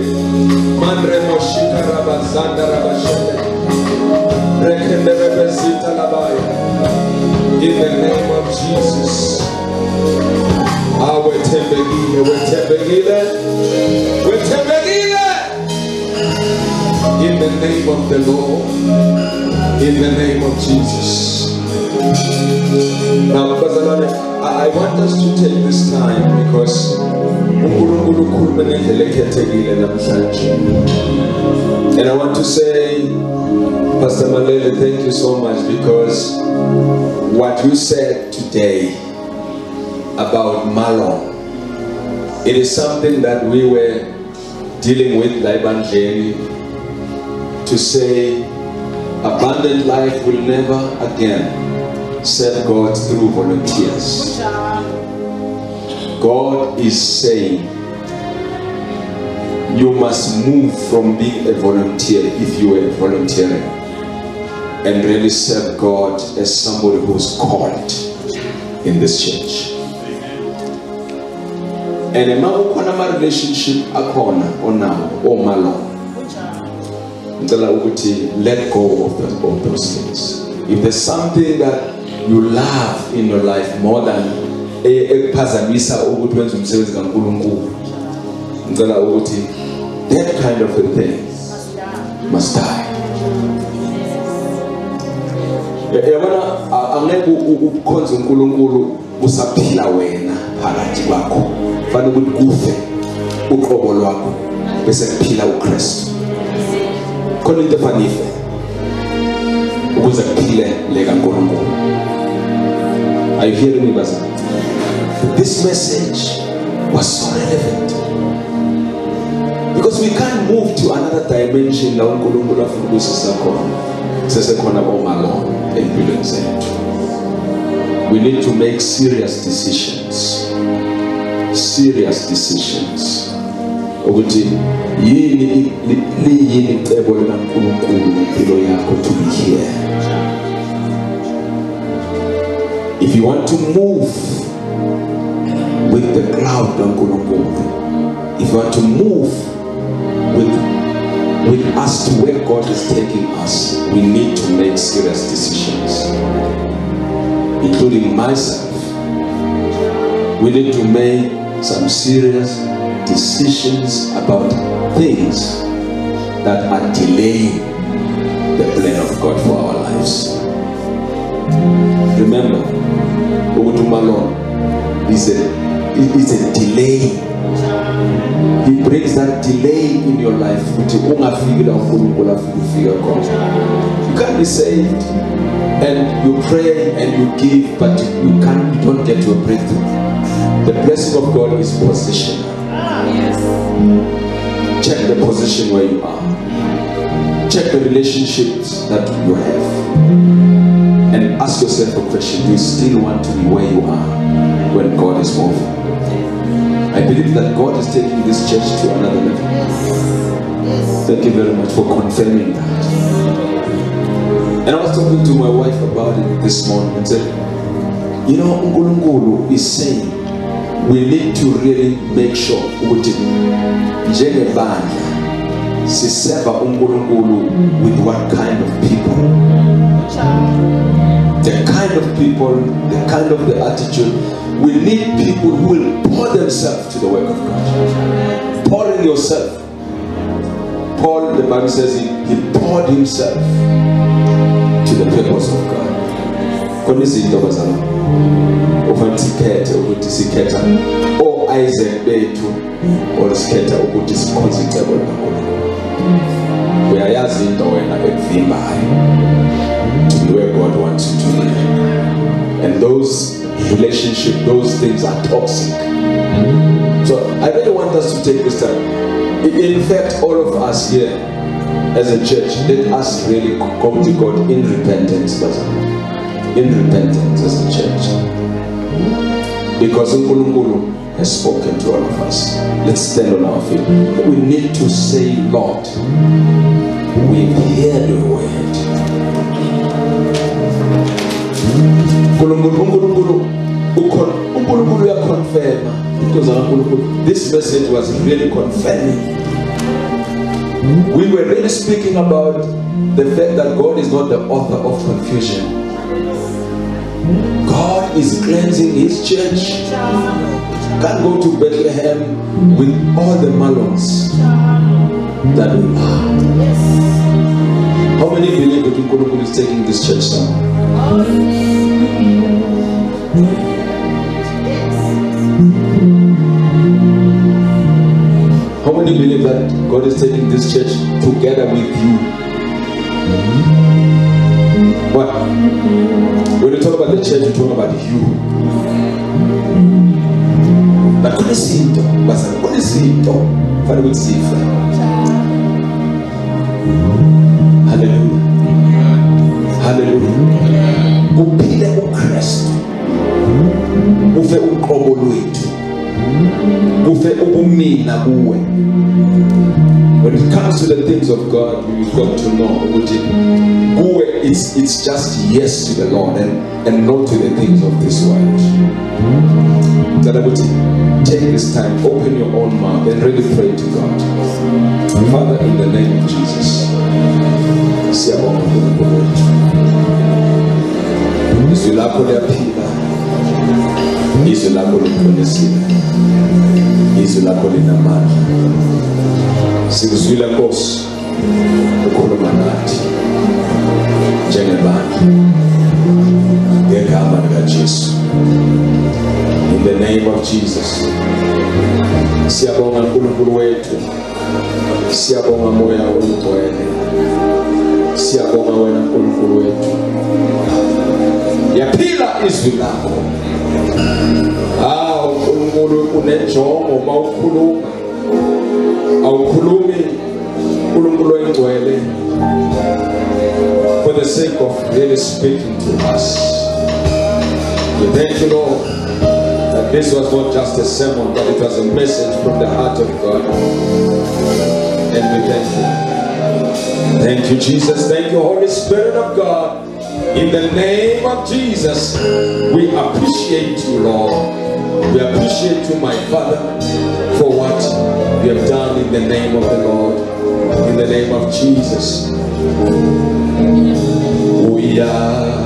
Mandre moshika rabazanda rabashende. Rekende rebezita labaya. In the name of Jesus. We're tembegile. We're tembegile. We're tembegile. In the name of the Lord. In the name of Jesus. Now, I want us to take this time because and I want to say, Pastor Malele, thank you so much, because what you said today about Malon, it is something that we were dealing with, Laibanjeni, to say abundant life will never again serve God through volunteers. God is saying you must move from being a volunteer, if you were volunteering, and really serve God as somebody who's called in this church. And a relationship akona or now or malon. Let go of those things. If there's something that you love in your life more than that kind of a thing must die. Are you hearing me, Baza? This message was so relevant because we can't move to another dimension. We need to make serious decisions. Serious decisions. To be here. If you want to move with the cloud, if you want to move with us to where God is taking us, we need to make serious decisions, including myself. We need to make some serious decisions about things that are delaying the plan of God for our lives. Remember, Ogutumalon is a delay. He brings that delay in your life. You can't be saved and you pray and you give, but you don't get to a breakthrough. The blessing of God is positional. Check the position where you are. Check the relationships that you have. And ask yourself a question: do you still want to be where you are when God is moving? I believe that God is taking this church to another level. Thank you very much for confirming that. And I was talking to my wife about it this morning and said, you know, Ngulungulu is saying we need to really make sure with what kind of people. The kind of people, the kind of the attitude. We need people who will pour themselves to the work of God. Pouring yourself. Paul, the Bible says he poured himself to the purpose of God. Or Isaac Betu or Sketa Uguti is considerable. We are asking to be where God wants you to be. And those relationships, those things are toxic. So I really want us to take this time. In fact, all of us here as a church, let us really come to God in repentance, in repentance as a church. Because uNkulunkulu has spoken to all of us. Let's stand on our feet. We need to say, Lord, we hear the word. This message was really confirming. We were really speaking about the fact that God is not the author of confusion. God is cleansing His church. Can't go to Bethlehem with all the malons that we are. How many believe that Unkulunkulu is taking this church somewhere? How many believe that God is taking this church together with you? What? When you talk about the church, you talk about you. But what is it? What is it? What is it? Hallelujah. Hallelujah. Uphile uKristu. Ufe uqobo lwethu. Ufe ubumina kuwe. When it comes to the things of God, we've got to know it's just yes to the Lord and no to the things of this world. Take this time, open your own mouth and really pray to God. Father, in the name of Jesus, izwi lakho liyaphila, izwi lakho liqondisile, izwi lakho linamandla. Sikuzwile Nkosi ukhuluma nathi njengebandla ngegama likaJesu. In the name of Jesus. Siyabonga uNkulunkulu wethu. Siyabonga moya oyingcwele. Siyabonga wena uNkulunkulu wethu. Yaphila izwi lakho. uNkulunkulu unenjongo mawukhuluma. Awukhulumi uNkulunkulu oyingcwele for the sake of really speaking to us. We thank you, Lord, that this was not just a sermon, but it was a message from the heart of God. And we thank you. Thank you, Jesus. Thank you, Holy Spirit of God. In the name of Jesus, we appreciate you, Lord. We appreciate you, my Father, for what you have done in the name of the Lord. In the name of Jesus. We are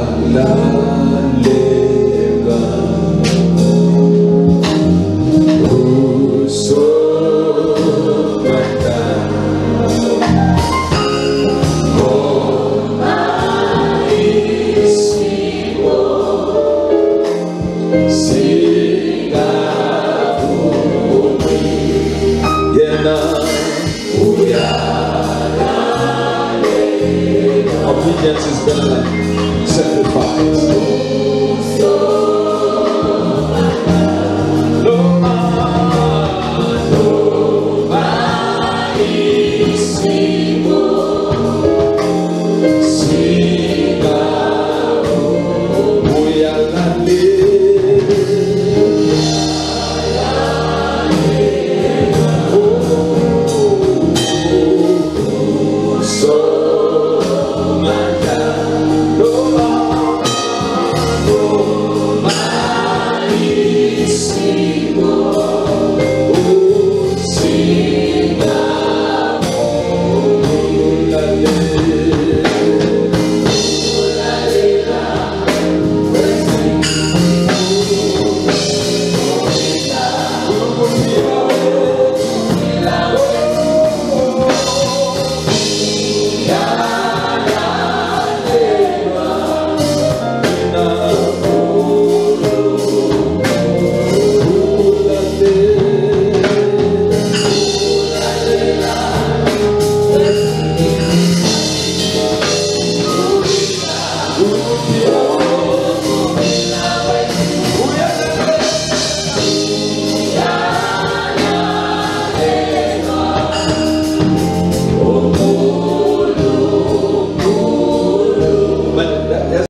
obedience is better than sacrifice.